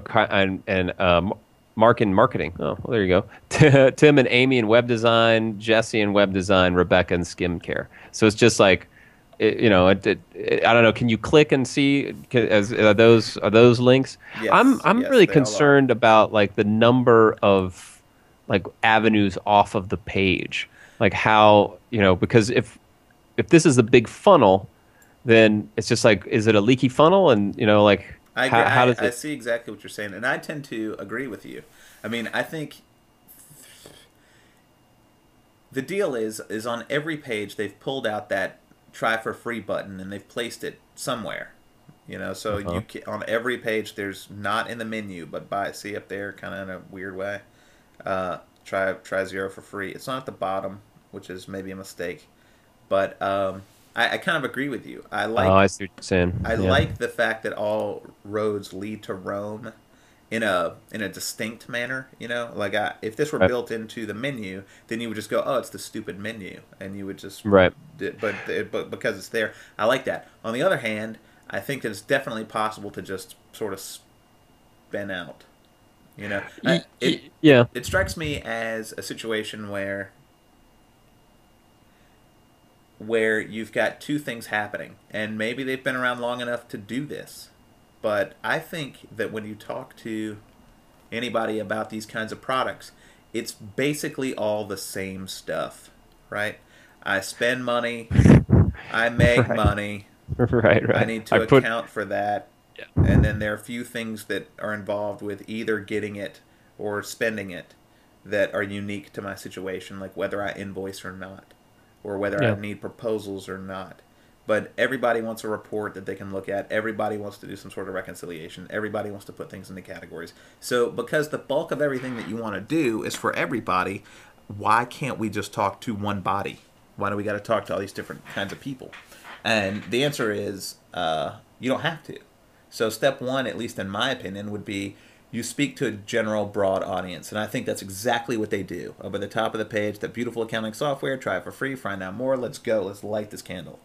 Mark in marketing. Oh, well, there you go. Tim and Amy in web design, Jesse in web design, Rebecca in skincare. So it's just like, I don't know. Can you click and see? Are those links? Yes, I'm yes, really they all are. concerned about like the number of like avenues off of the page, like how, because if this is the big funnel, then it's just like, is it a leaky funnel? And like I agree. how does I it? see exactly what you're saying, and I tend to agree with you. I mean, I think the deal is on every page they've pulled out that try for free button and they've placed it somewhere. So on every page there's not in the menu, but see up there, kind of in a weird way. Try 0 for free. It's not at the bottom, which is maybe a mistake, but I kind of agree with you. I see what you're saying. I like the fact that all roads lead to Rome in a distinct manner. Like if this were Right. built into the menu, then you would just go, oh, it's the stupid menu, and you would just Right. But because it's there, I like that. On the other hand, I think that it's definitely possible to just sort of spin out. Yeah. It strikes me as a situation where you've got two things happening, and maybe they've been around long enough to do this, but I think that when you talk to anybody about these kinds of products, it's basically all the same stuff, right? I spend money, I make Right. money, Right. I need to account for that, and then there are a few things that are involved with either getting it or spending it that are unique to my situation, like whether I invoice or not, or whether Yeah. I need proposals or not. But everybody wants a report that they can look at. Everybody wants to do some sort of reconciliation. Everybody wants to put things into categories. So because the bulk of everything that you want to do is for everybody, why can't we just talk to one body? Why do we got to talk to all these different kinds of people? And the answer is you don't have to. So step one, at least in my opinion, would be you speak to a general, broad audience. And I think that's exactly what they do. Up at the top of the page, that beautiful accounting software, try it for free, find out more, let's go, let's light this candle.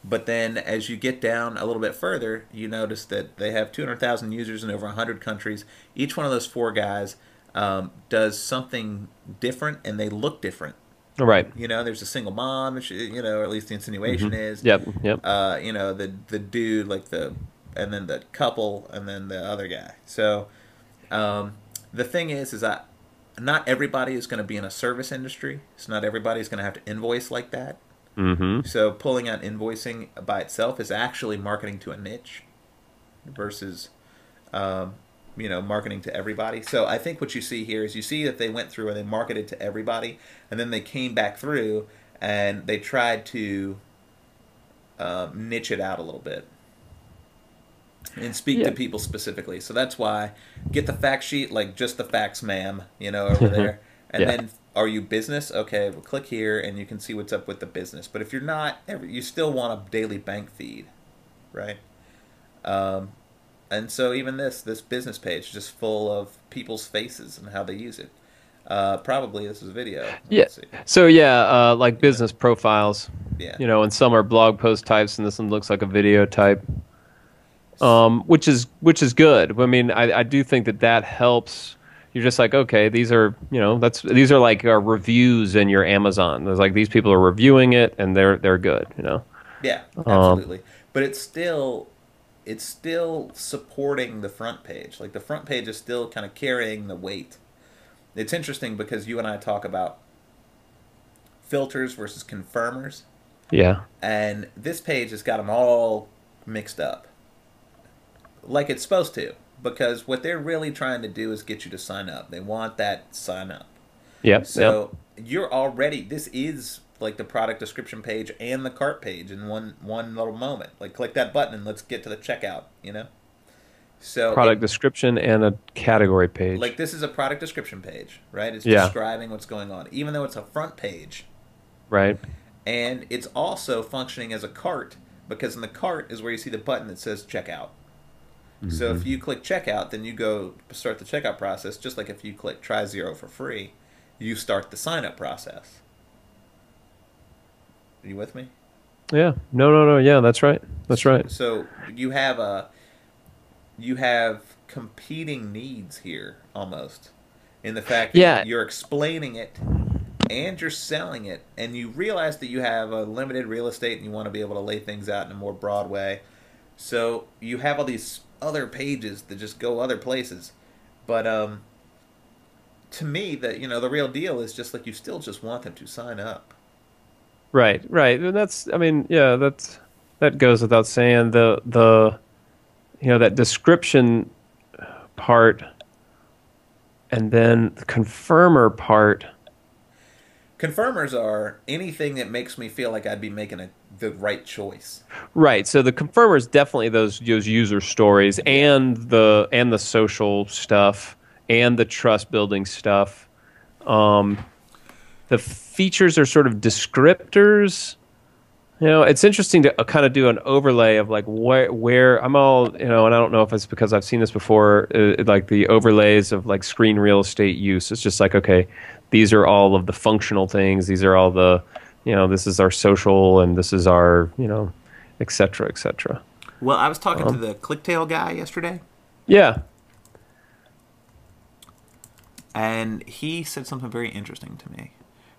But then as you get down a little bit further, you notice that they have 200,000 users in over 100 countries. Each one of those 4 guys does something different, and they look different. Right. There's a single mom, or at least the insinuation is. Yep. The dude, and then the couple, and then the other guy. So the thing is that not everybody is going to be in a service industry. So not everybody is going to have to invoice like that. Mm-hmm. So pulling out invoicing by itself is actually marketing to a niche versus marketing to everybody. So I think what you see here is you see that they went through and they marketed to everybody, and then they came back through and they tried to niche it out a little bit and speak to people specifically. So that's why get the fact sheet, like just the facts, ma'am, over there. And then, are you business? Okay, well, click here and you can see what's up with the business. But if you're not, you still want a daily bank feed, right? And so even this business page is just full of people's faces and how they use it. Probably this is a video. Yeah. So like business profiles. Yeah. And some are blog post types, and this one looks like a video type. Which is good. I mean, I do think that helps. You're just like, okay, these are these are like reviews in your Amazon. There's like these people are reviewing it and they're good. Yeah, absolutely. But it's still supporting the front page. Like the front page is still kind of carrying the weight. It's interesting because you and I talk about filters versus confirmers. Yeah. And this page has got them all mixed up. Like it's supposed to. Because what they're really trying to do is get you to sign up. They want that sign up. Yep. So you're already, this is like the product description page and the cart page in one little moment. Like click that button and let's get to the checkout, So product description and a category page. Like this is a product description page, right? It's describing what's going on, even though it's a front page. Right. And it's also functioning as a cart, because in the cart is where you see the button that says checkout. Mm-hmm. So if you click checkout, then you go start the checkout process, just like if you click try 0 for free, you start the sign up process. Are you with me? Yeah. No. Yeah, that's right. That's right. So you have competing needs here almost, in the fact that you're explaining it and you're selling it, and you realize that you have a limited real estate and you want to be able to lay things out in a more broad way. So you have all these other pages that just go other places. But to me, the real deal is just like you still just want them to sign up. Right. And that goes without saying. The that description part and then the confirmer part. Confirmers are anything that makes me feel like I'd be making the right choice. Right. So the confirmer is definitely those user stories and the social stuff and the trust building stuff. The features are sort of descriptors. It's interesting to kind of do an overlay of like where I'm all, and I don't know if it's because I've seen this before, like the overlays of like screen real estate use. It's just like, okay, these are all of the functional things. These are all the, this is our social and this is our, et cetera, et cetera. Well, I was talking to the ClickTail guy yesterday. Yeah. And he said something very interesting to me,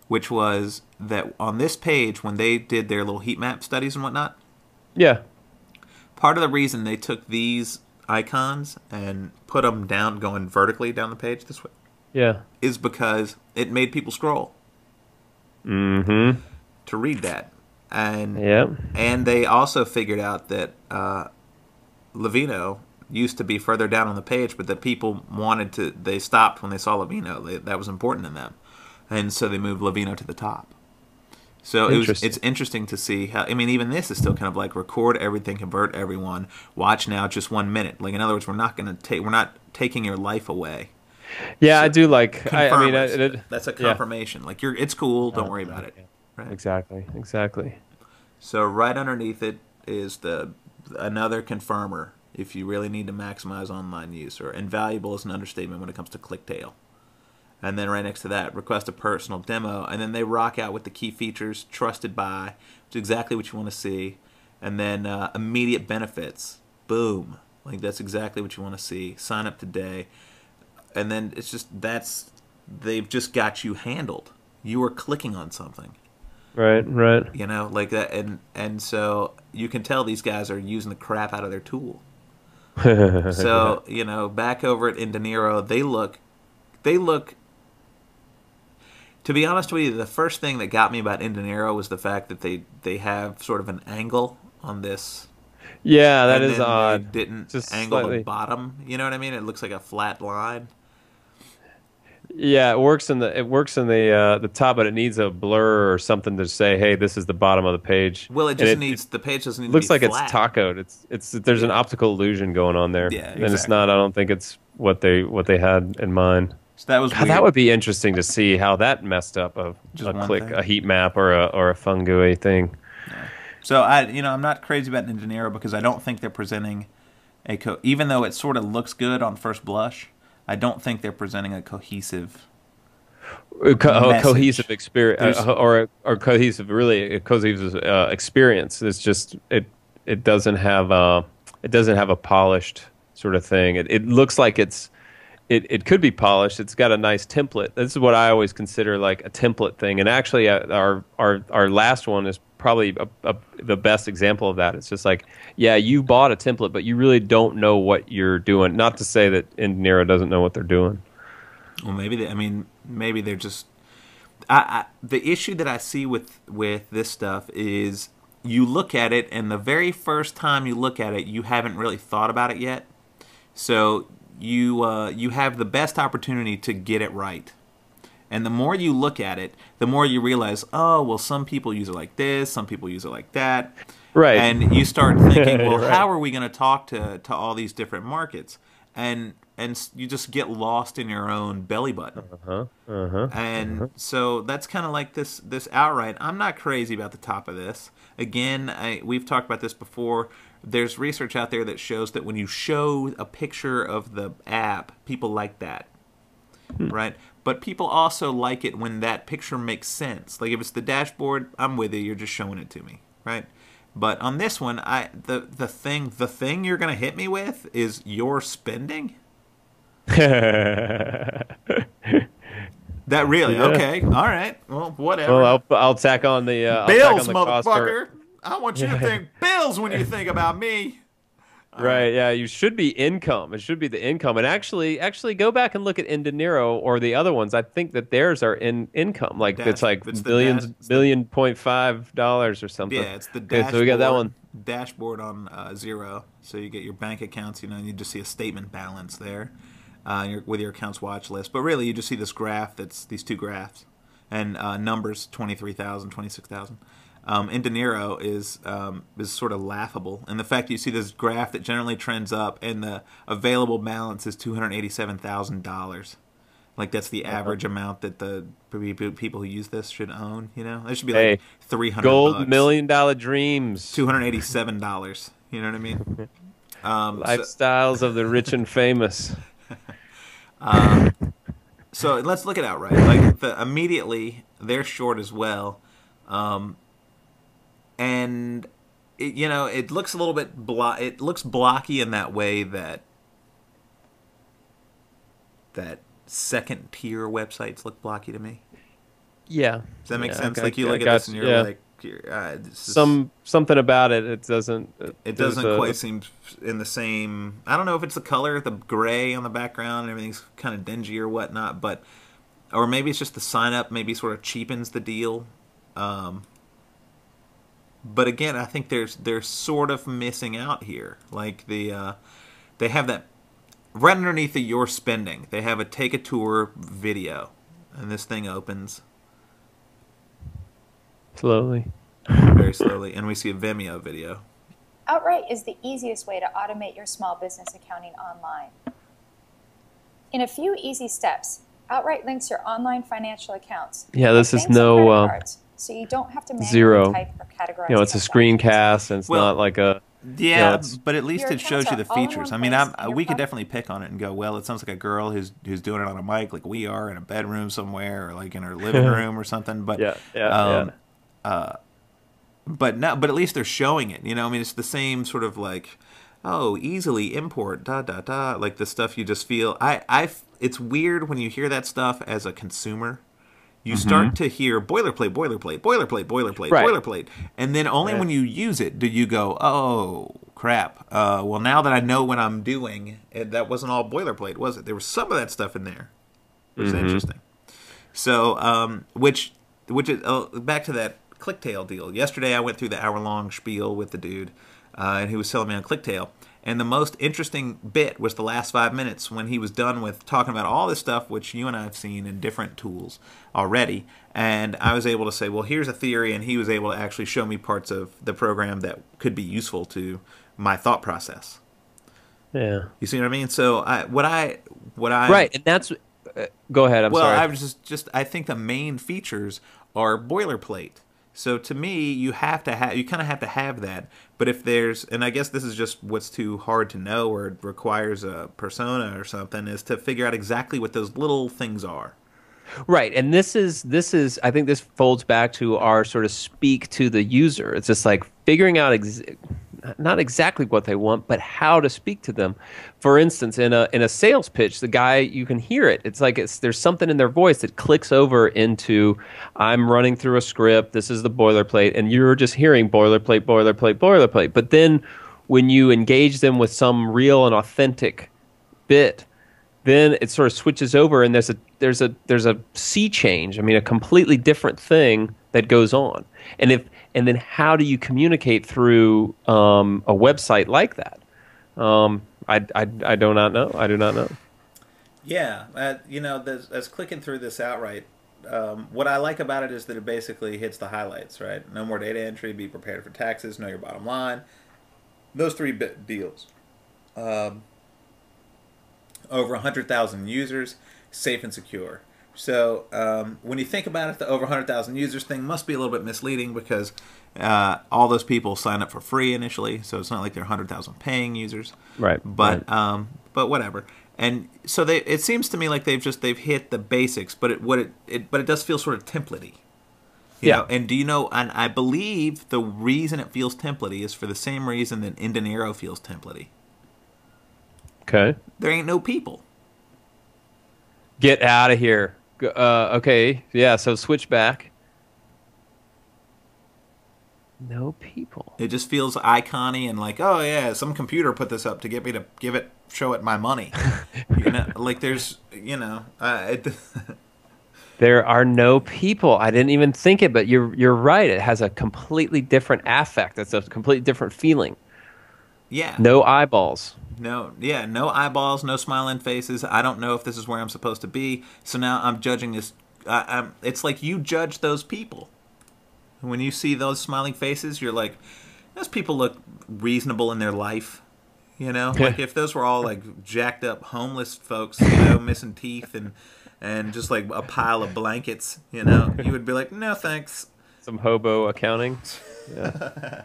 which was that on this page, when they did their little heat map studies and whatnot, yeah, part of the reason they took these icons and put them down, going vertically down the page this way, is because it made people scroll to read that. And they also figured out that Lavino used to be further down on the page, but that people they stopped when they saw Lavino. That was important to them. And so they moved Lavino to the top. So it's interesting to see how, even this is still kind of like record everything, convert everyone, watch now just 1 minute. Like, in other words, we're not taking your life away. Yeah, so, I do like, that's a confirmation. Like, it's cool, don't worry about it. Right? Exactly. So right underneath it is another confirmer if you really need to maximize online use, or invaluable is an understatement when it comes to ClickTail. And then right next to that, request a personal demo. And then they rock out with the key features, trusted by, which is exactly what you want to see. And then immediate benefits. Boom. Like, that's exactly what you want to see. Sign up today. And then it's just, they've just got you handled. You are clicking on something. Right. Like that. And so you can tell these guys are using the crap out of their tool. So, back over at De Niro, they look, to be honest with you, the first thing that got me about De Niro was the fact that they have sort of an angle on this Yeah, that and is then they odd. didn't Just angle the slightly. bottom. You know what I mean? It looks like a flat line. Yeah, it works in the top, but it needs a blur or something to say, hey, this is the bottom of the page. Well, it And just it needs the page doesn't need to be looks like it's flat. tacoed. It's there's an Yeah, optical illusion going on there, yeah, and it's exactly. not. I don't think it's what they had in mind. So that was God, that weird. would be interesting to see how that messed up Just a one click, thing. a heat map, or a fungui thing. Yeah. So I'm not crazy about Ninja Nero because I don't think they're presenting even though it sort of looks good on first blush, I don't think they're presenting a cohesive A message. cohesive experience, There's or cohesive, really a cohesive experience. It's just it doesn't have a polished sort of thing. It looks like it could be polished. It's got a nice template. This is what I always consider like a template thing. And actually, our last one is probably the best example of that. It's just like, yeah, you bought a template, but you really don't know what you're doing. Not to say that Nero doesn't know what they're doing. well, maybe they're just. The issue that I see with this stuff is you look at it, and the very first time you look at it, you haven't really thought about it yet. So you have the best opportunity to get it right. And the more you look at it, the more you realize, oh, well, some people use it like this, some people use it like that. Right. And you start thinking, well, Right. how are we going to talk to all these different markets? And you just get lost in your own belly button. And so that's kind of like this outright. I'm not crazy about the top of this. Again, we've talked about this before. There's research out there that shows that when you show a picture of the app, people like that, right? But people also like it when that picture makes sense. Like if it's the dashboard, I'm with you. You're just showing it to me, right? But on this one, the thing you're gonna hit me with is your spending. That really Yeah. okay? All right. Well, whatever. Well, I'll tack on the Bills, cost per. motherfucker. I want you to think bills when you think about me. All right. Right, yeah, you should be income. It should be the income. And actually go back and look at Indeniro or the other ones. I think that theirs are in income. Like it's like It's the billion.5 or something. yeah, it's the Okay, so we got that one. dashboard on Zero. So you get your bank accounts, and you just see a statement balance there, with your accounts watch list. But really, you just see this graph. That's these two graphs, and numbers 23,000, 26,000. In De Niro is sort of laughable, and the fact you see this graph that generally trends up, and the available balance is $287,000. Like that's the average amount that the people who use this should own. It should be like Hey, 300 gold bucks, $1 million dreams. $287. You know what I mean? So, Lifestyles of the rich and famous. so let's look it out right. Like immediately they're short as well, and it looks a little bit it looks blocky in that way that second tier websites look blocky to me. Yeah. Does that make Yeah, sense? I- Like you I look at got this and you, you're yeah. like, this is- Something about it. It doesn't. it there's doesn't quite seem in the same. I don't know if it's the color, the gray on the background, and everything's kind of dingy or whatnot, or maybe it's just the sign up. Maybe sort of cheapens the deal. But again, I think they're sort of missing out here. Like they have that right underneath the your spending. They have a take a tour video, and this thing opens slowly. very slowly, and we see a Vimeo video. Outright is the easiest way to automate your small business accounting online. In a few easy steps, Outright links your online financial accounts. Yeah, this with is banks and no, credit cards, so you don't have to manually Zero. type or categorize. It's a transactions. screencast, and it's Well, not like a. Yeah, it's- but at least Your it shows you the accounts are all in features. one I mean, place, and we your could pro- definitely pick on it and go, well, it sounds like a girl who's doing it on a mic, like we are in a bedroom somewhere, or like in her living room or something. But Yeah. but no, but at least they're showing it. I mean, it's the same sort of like, oh, easily import like the stuff you just feel. It's weird when you hear that stuff as a consumer. You start to hear boilerplate, boilerplate, boilerplate, boilerplate, Right. boilerplate, and then only when you use it do you go, oh crap. Well, now that I know what I'm doing, that wasn't all boilerplate, was it? There was some of that stuff in there. It was interesting. So, which is back to that ClickTail deal. Yesterday, I went through the hour-long spiel with the dude. and he was selling me on ClickTail. And the most interesting bit was the last 5 minutes when he was done with talking about all this stuff, which you and I have seen in different tools already. And I was able to say, well, here's a theory, and he was able to actually show me parts of the program that could be useful to my thought process. Yeah. You see what I mean? So what I right, and that's go ahead. I'm well, sorry. I was just I think the main features are boilerplate. So to me, you kind of have to have that. But if there's, and I guess this is just what's too hard to know, or it requires a persona or something, is to figure out exactly what those little things are. Right, and this is I think this folds back to our sort of speak to the user. It's just like figuring out not exactly what they want, but how to speak to them. For instance, in a sales pitch, the guy, you can hear it. It's like there's something in their voice that clicks over into, I'm running through a script, this is the boilerplate, and you're just hearing boilerplate, boilerplate, boilerplate. But then when you engage them with some real and authentic bit, then it sort of switches over, and there's a sea change. I mean, a completely different thing that goes on. And then how do you communicate through a website like that? I do not know. I do not know. Yeah, as clicking through this outright, what I like about it is that it basically hits the highlights, right? No more data entry, be prepared for taxes, know your bottom line. Those three deals. Over 100,000 users, safe and secure. So when you think about it, the over 100,000 users thing must be a little bit misleading because all those people sign up for free initially, so it's not like they're 100,000 paying users. Right. But but whatever. And so it seems to me like they've hit the basics, but it does feel sort of templatey. You know? And do you know? And I believe the reason it feels templatey is for the same reason that Indeniro feels templatey. Okay. There ain't no people. Get out of here. Okay. Yeah. So switch back. No people. It just feels icon-y and like, oh yeah, some computer put this up to get me to show it my money. Like there's, There are no people. I didn't even think it, but you're right. It has a completely different affect. It's a completely different feeling. Yeah. No eyeballs. No eyeballs, no smiling faces. I don't know if this is where I'm supposed to be. So now I'm judging this. It's like you judge those people. When you see those smiling faces, you're like, those people look reasonable in their life. Like if those were all like jacked up homeless folks, missing teeth and just like a pile of blankets, you would be like, no thanks. Some hobo accounting. Yeah.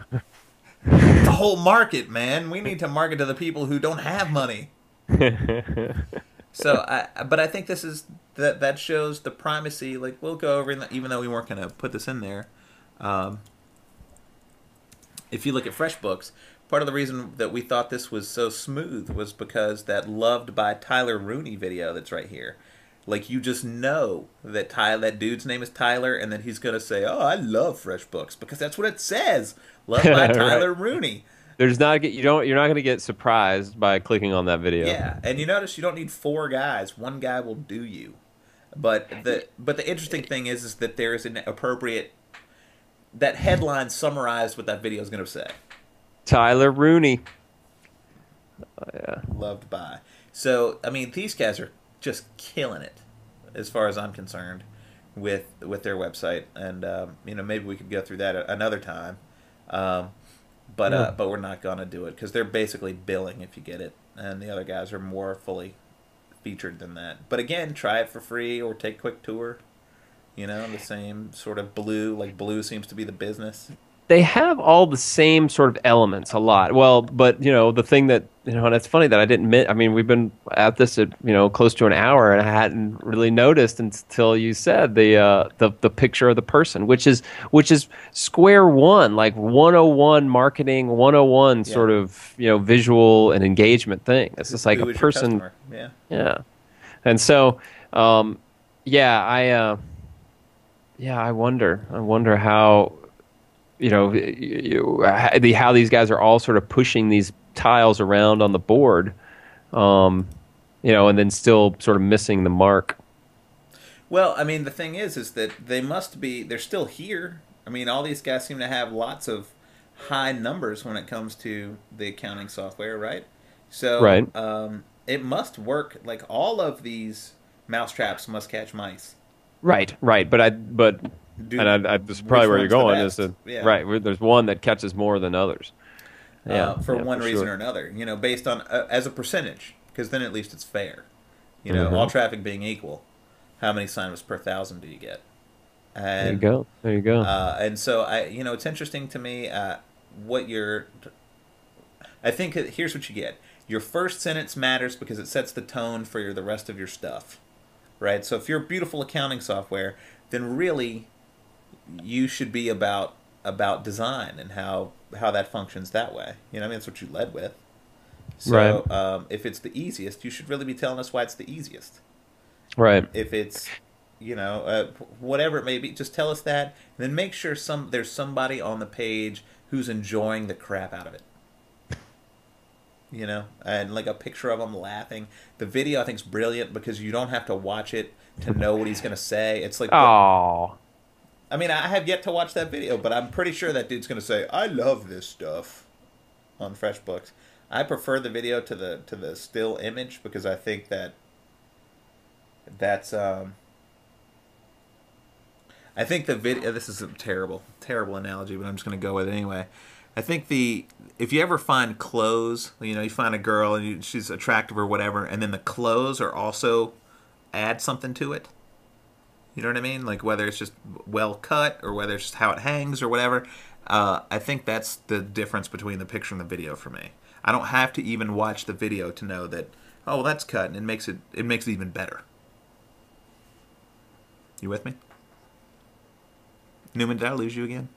The whole market, man. We need to market to the people who don't have money. But I think this is that shows the primacy. Like we'll go over, even though we weren't going to put this in there. If you look at FreshBooks, part of the reason that we thought this was so smooth was because that Loved by Tyler Rooney video that's right here. Like you just know that that dude's name is Tyler, and then he's gonna say, "Oh, I love FreshBooks," because that's what it says. Loved by Tyler Rooney. You're not going to get surprised by clicking on that video. Yeah, and you notice you don't need 4 guys. 1 guy will do you. But the interesting thing is that there is an appropriate. That headline summarized what that video is going to say. Tyler Rooney. Oh, yeah. Loved by. So I mean, these guys are just killing it, as far as I'm concerned, with their website, and maybe we could go through that another time, but we're not gonna do it because they're basically billing if you get it, and the other guys are more fully featured than that. But again, try it for free or take a quick tour. The same sort of Blue, like Blue seems to be the business. They have all the same sort of elements a lot. Well, but the thing that and it's funny that I didn't admit. I mean, we've been at this at close to an hour, and I hadn't really noticed until you said the picture of the person, which is square one, like 101 marketing 101 sort of visual and engagement thing. It's just like a person. Yeah, and so I wonder how. How these guys are all sort of pushing these tiles around on the board, and then still sort of missing the mark. Well, I mean, the thing is that they're still here. I mean, all these guys seem to have lots of high numbers when it comes to the accounting software, right? So Right. It must work. Like all of these mousetraps must catch mice. Right, right. Do This is which probably where you're one's the going is best? that Yeah. right. There's one that catches more than others. Yeah, For yeah, one for reason sure. or another, based on as a percentage, because then at least it's fair. Mm-hmm. All traffic being equal, how many signups per thousand do you get? There you And go. There you go. and so it's interesting to me what you're. I think here's what you get. Your first sentence matters because it sets the tone for the rest of your stuff, right? So if you're beautiful accounting software, then really you should be about design and how that functions that way. That's what you led with. So Right. if it's the easiest, you should really be telling us why it's the easiest. Right. If it's whatever it may be, just tell us that, and then make sure there's somebody on the page who's enjoying the crap out of it. And like a picture of him laughing. The video I think is brilliant because you don't have to watch it to know what he's going to say. It's like, Oh. I mean, I have yet to watch that video, but I'm pretty sure that dude's going to say, "I love this stuff" on FreshBooks. I prefer the video to the still image because I think that's I think the video. This is a terrible analogy, but I'm just going to go with it anyway. I think if you ever find clothes, you find a girl and she's attractive or whatever, and then the clothes are also add something to it. You know what I mean? Like whether it's just well cut or whether it's just how it hangs or whatever. I think that's the difference between the picture and the video for me. I don't have to even watch the video to know that, oh, well, that's cut, and it makes it even better. You with me? Newman, did I lose you again?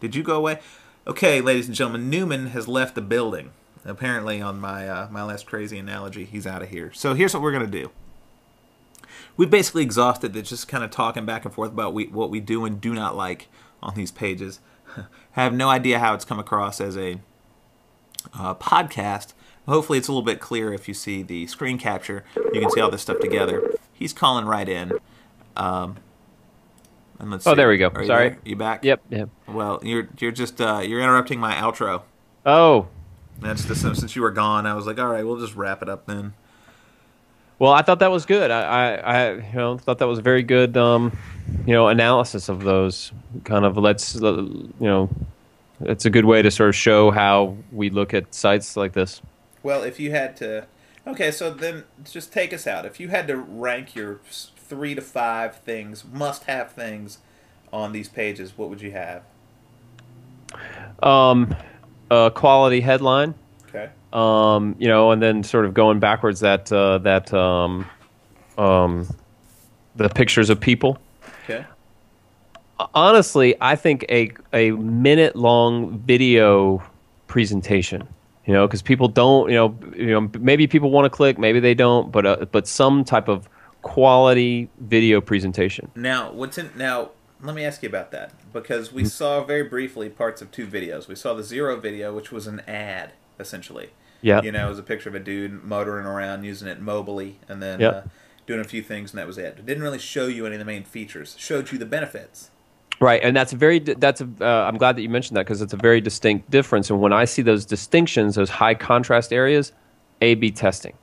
Did you go away? Okay, ladies and gentlemen, Newman has left the building. Apparently, on my my last crazy analogy, he's out of here. So here's what we're going to do. We've basically exhausted the just kind of talking back and forth about what we do and do not like on these pages. I have no idea how it's come across as a podcast. Hopefully it's a little bit clearer if you see the screen capture. You can see all this stuff together. He's calling right in. And let's see. Oh, there we go. Are you Sorry. there? You back? Yep. Yep. Well, you're just you're interrupting my outro. Oh. That's just since you were gone, I was like, all right, we'll just wrap it up then. Well, I thought that was good. I thought that was a very good analysis of those kind of it's a good way to sort of show how we look at sites like this. Well, if you had to, okay, so then just take us out. If you had to rank your 3 to 5 things, must-have things on these pages, what would you have? A quality headline. Okay. And then sort of going backwards the pictures of people. Okay. Honestly, I think a minute-long video presentation, because people don't, maybe people want to click, maybe they don't, but some type of quality video presentation. Now, let me ask you about that, because we saw very briefly parts of 2 videos. We saw the 0 video, which was an ad, essentially. Yeah. It was a picture of a dude motoring around, using it mobily, and then doing a few things, and that was it. It didn't really show you any of the main features. It showed you the benefits. Right, and I'm glad that you mentioned that because it's a very distinct difference. And when I see those distinctions, those high contrast areas, A/B testing.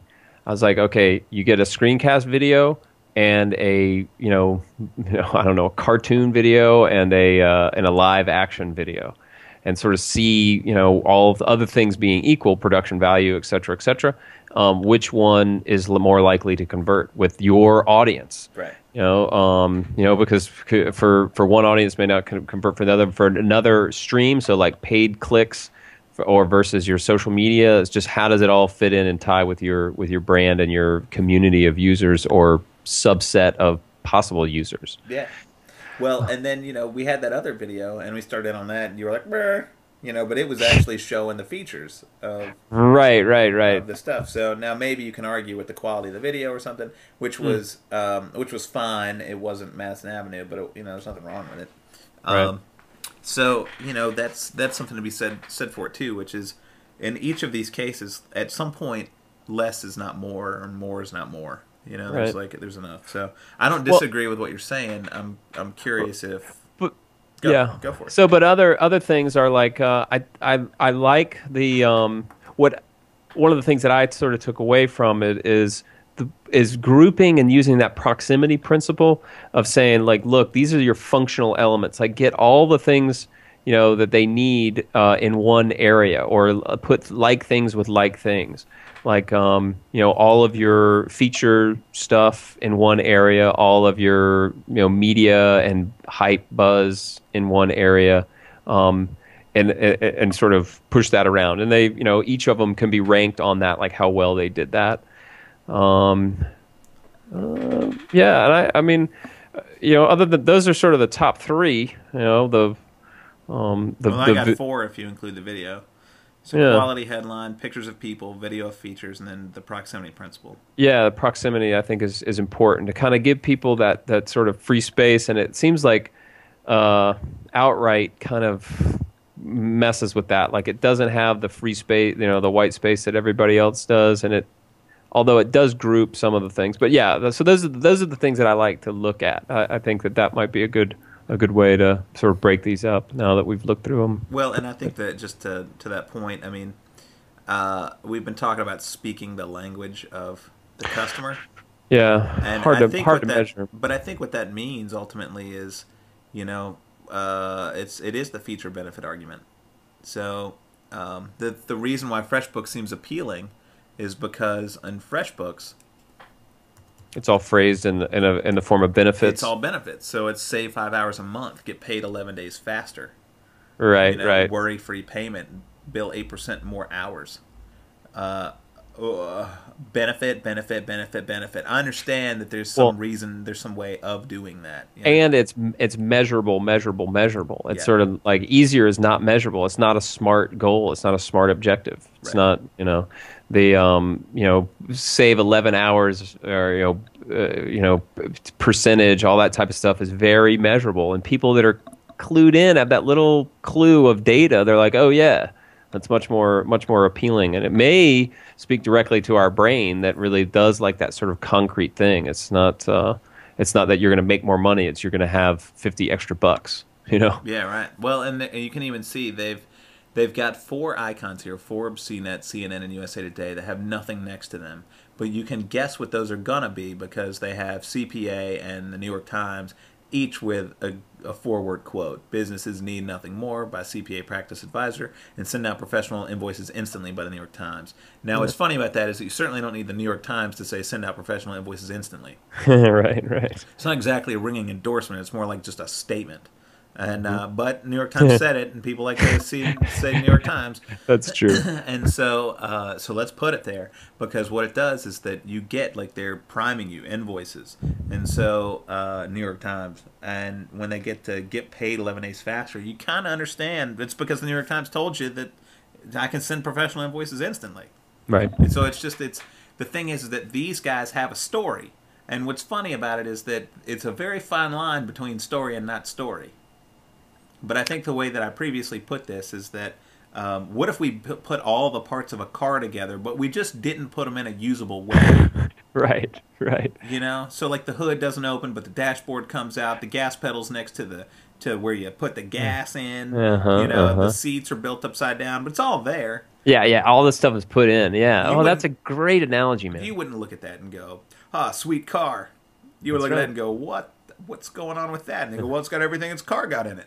I was like, okay, you get a screencast video and a a cartoon video and a live action video, and sort of see all of the other things being equal, production value, et cetera, which one is more likely to convert with your audience. Right. Because for one audience may not convert for another stream. So like paid clicks or versus your social media, it's just how does it all fit in and tie with your brand and your community of users or subset of possible users. Yeah. Well, and then, we had that other video, and we started on that, and you were like, "Brr," but it was actually showing the features of right. of the stuff. So now maybe you can argue with the quality of the video or something, which was fine. It wasn't Madison Avenue, but there's nothing wrong with it. Right. So that's something to be said for it too, which is in each of these cases, at some point, less is not more, or more is not more. There's Right. there's enough. So I don't disagree with what you're saying. I'm curious if. Go for it. So, but other things are like I like the what one of the things that I sort of took away from it is grouping and using that proximity principle of saying, like, look, these are your functional elements. Like, get all the things, you know, that they need in one area, or put like things with like things. Like, you know, all of your feature stuff in one area, all of your, you know, media and hype buzz in one area, and sort of push that around. And they, you know, each of them can be ranked on that, like how well they did that. Yeah, and I mean, you know, other than those are sort of the top three. You know, Well, I got 4 if you include the video. So quality headline, pictures of people, video of features, and then the proximity principle. Yeah, proximity I think is important to kind of give people that sort of free space, and it seems like Outright kind of messes with that. Like, it doesn't have the free space, you know, the white space that everybody else does, and although it does group some of the things. But yeah, so those are the things that I like to look at. I think that might be a good way to sort of break these up now that we've looked through them. Well, and I think that just to that point, I mean, we've been talking about speaking the language of the customer. Yeah, and hard to measure. But I think what that means ultimately is, you know, it is the feature benefit argument. So the reason why FreshBooks seems appealing is because in FreshBooks, it's all phrased in the form of benefits. It's all benefits. So it's save 5 hours a month, get paid 11 days faster. Right, you know, right. Worry-free payment, bill 8% more hours. Benefit. I understand that there's some reason, there's some way of doing that. You know? And it's measurable. It's sort of like easier is not measurable. It's not a smart goal. It's not a smart objective. It's not, you know, the you know, save 11 hours or you know, percentage, all that type of stuff is very measurable. And people that are clued in have that little clue of data. They're like, oh yeah, that's much more appealing, and it may speak directly to our brain that really does like that sort of concrete thing. It's not that you're going to make more money. It's you're going to have 50 extra bucks. You know? Yeah, right. Well, and you can even see they've got 4 icons here: Forbes, CNET, CNN, and USA Today that have nothing next to them. But you can guess what those are gonna be because they have CPA and the New York Times, each with a forward quote. Businesses need nothing more by CPA Practice Advisor, and send out professional invoices instantly by the New York Times. Now, what's funny about that is that you certainly don't need the New York Times to say send out professional invoices instantly. Right. It's not exactly a ringing endorsement. It's more like just a statement. And but New York Times said it, and people like to say New York Times. That's true. And so let's put it there, because what it does is that you get, like, they're priming you invoices, and so New York Times, and when they get paid 11 days faster, you kind of understand it's because the New York Times told you that I can send professional invoices instantly. Right. And so it's the thing is that these guys have a story, and what's funny about it is that it's a very fine line between story and not story. But I think the way that I previously put this is that what if we put all the parts of a car together, but we just didn't put them in a usable way? Right. You know, so like the hood doesn't open, but the dashboard comes out. The gas pedal's next to where you put the gas in. The seats are built upside down, but it's all there. Yeah. All this stuff is put in. Yeah. That's a great analogy, man. You wouldn't look at that and go, sweet car. You would look at that and go, what's going on with that? And they go, well, it's got everything its car got in it.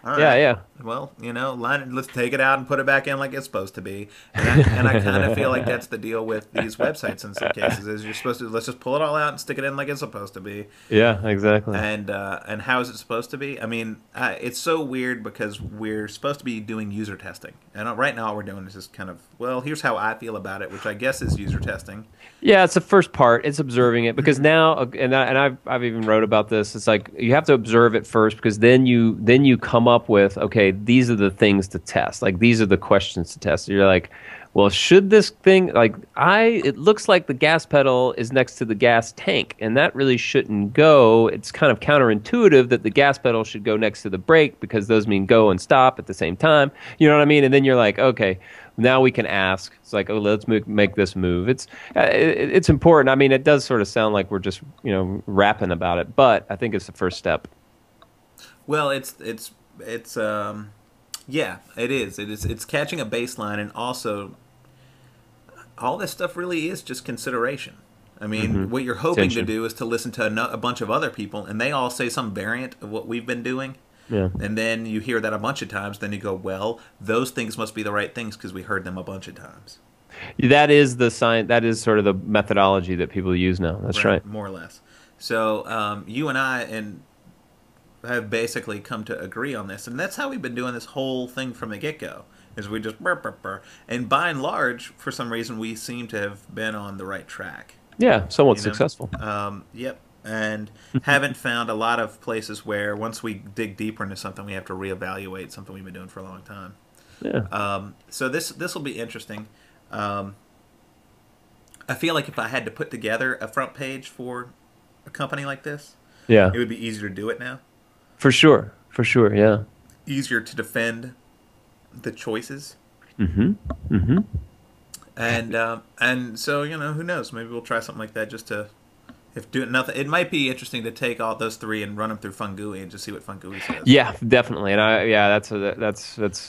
All right. Yeah. Well, you know, let's take it out and put it back in like it's supposed to be. And I kind of feel like that's the deal with these websites in some cases. Is you're supposed to let's just pull it all out and stick it in like it's supposed to be. Yeah, exactly. And how is it supposed to be? I mean, it's so weird because we're supposed to be doing user testing, and right now all we're doing is just kind of, well, here's how I feel about it, which I guess is user testing. Yeah, it's the first part. It's observing it, because now, and I've even wrote about this. It's like you have to observe it first, because then you come up with, okay, these are the things to test. Like, these are the questions to test. You're like, well, should this thing, like, it looks like the gas pedal is next to the gas tank, and that really shouldn't go. It's kind of counterintuitive that the gas pedal should go next to the brake, because those mean go and stop at the same time. You know what I mean? And then you're like, okay, now we can ask. It's like, oh, let's make this move. It's important. I mean, it does sort of sound like we're just, rapping about it, but I think it's the first step. Well, yeah, it is. It's catching a baseline, and also all this stuff really is just consideration. I mean, what you're hoping to do is to listen to a bunch of other people, and they all say some variant of what we've been doing. Yeah. And then you hear that a bunch of times, then you go, well, those things must be the right things because we heard them a bunch of times. That is the science. That is sort of the methodology that people use now. That's right. More or less. So you and I have basically come to agree on this, and that's how we've been doing this whole thing from the get-go. Is we just burr, burr, burr. And by and large, for some reason, we seem to have been on the right track. Yeah, somewhat successful. Yep. And haven't found a lot of places where once we dig deeper into something, we have to reevaluate something we've been doing for a long time. Yeah. So this will be interesting. I feel like if I had to put together a front page for a company like this, Yeah. it would be easier to do it now. For sure. For sure. Yeah. Easier to defend the choices. Mm-hmm. Mm-hmm. And so, who knows? Maybe we'll try something like that just to, if doing nothing. It might be interesting to take all those three and run them through Fungui and just see what Fungui says. Yeah, definitely. And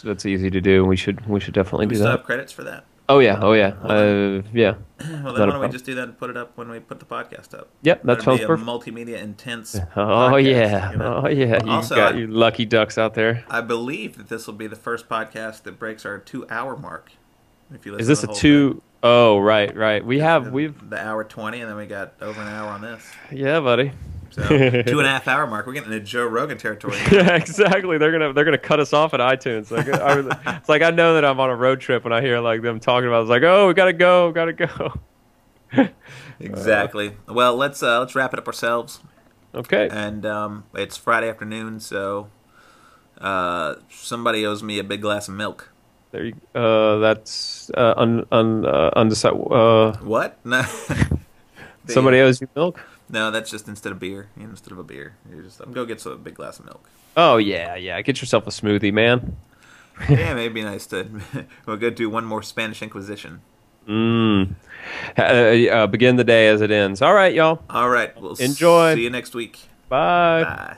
that's easy to do. We should definitely do We still that. have credits for that. Oh yeah. Yeah. Well, Yeah. Well, then why don't we just do that and put it up when we put the podcast up? Yep, that sounds be a perfect. multimedia intense. Oh podcast, yeah. Oh yeah. You Also, got your lucky ducks out there. I believe that this will be the first podcast that breaks our 2-hour mark. If you listen Is this to a the whole 2? thing. Oh, right. We've the hour 20, and then we got over an hour on this. Yeah, buddy. So 2.5 hour mark. We're getting into Joe Rogan territory. Yeah, exactly. They're gonna cut us off at iTunes. Like, it's like I know that I'm on a road trip when I hear like them talking about. It's like, oh, we gotta go. Exactly. Well, let's wrap it up ourselves. Okay. And it's Friday afternoon, so somebody owes me a big glass of milk. There you. That's undecided. What? No. Somebody owes you milk. No, that's just instead of beer. Instead of a beer, you just go get a big glass of milk. Oh yeah. Get yourself a smoothie, man. Yeah, maybe be nice to. We'll go do one more Spanish Inquisition. Begin the day as it ends. All right, y'all. All right. We'll enjoy. See you next week. Bye. Bye.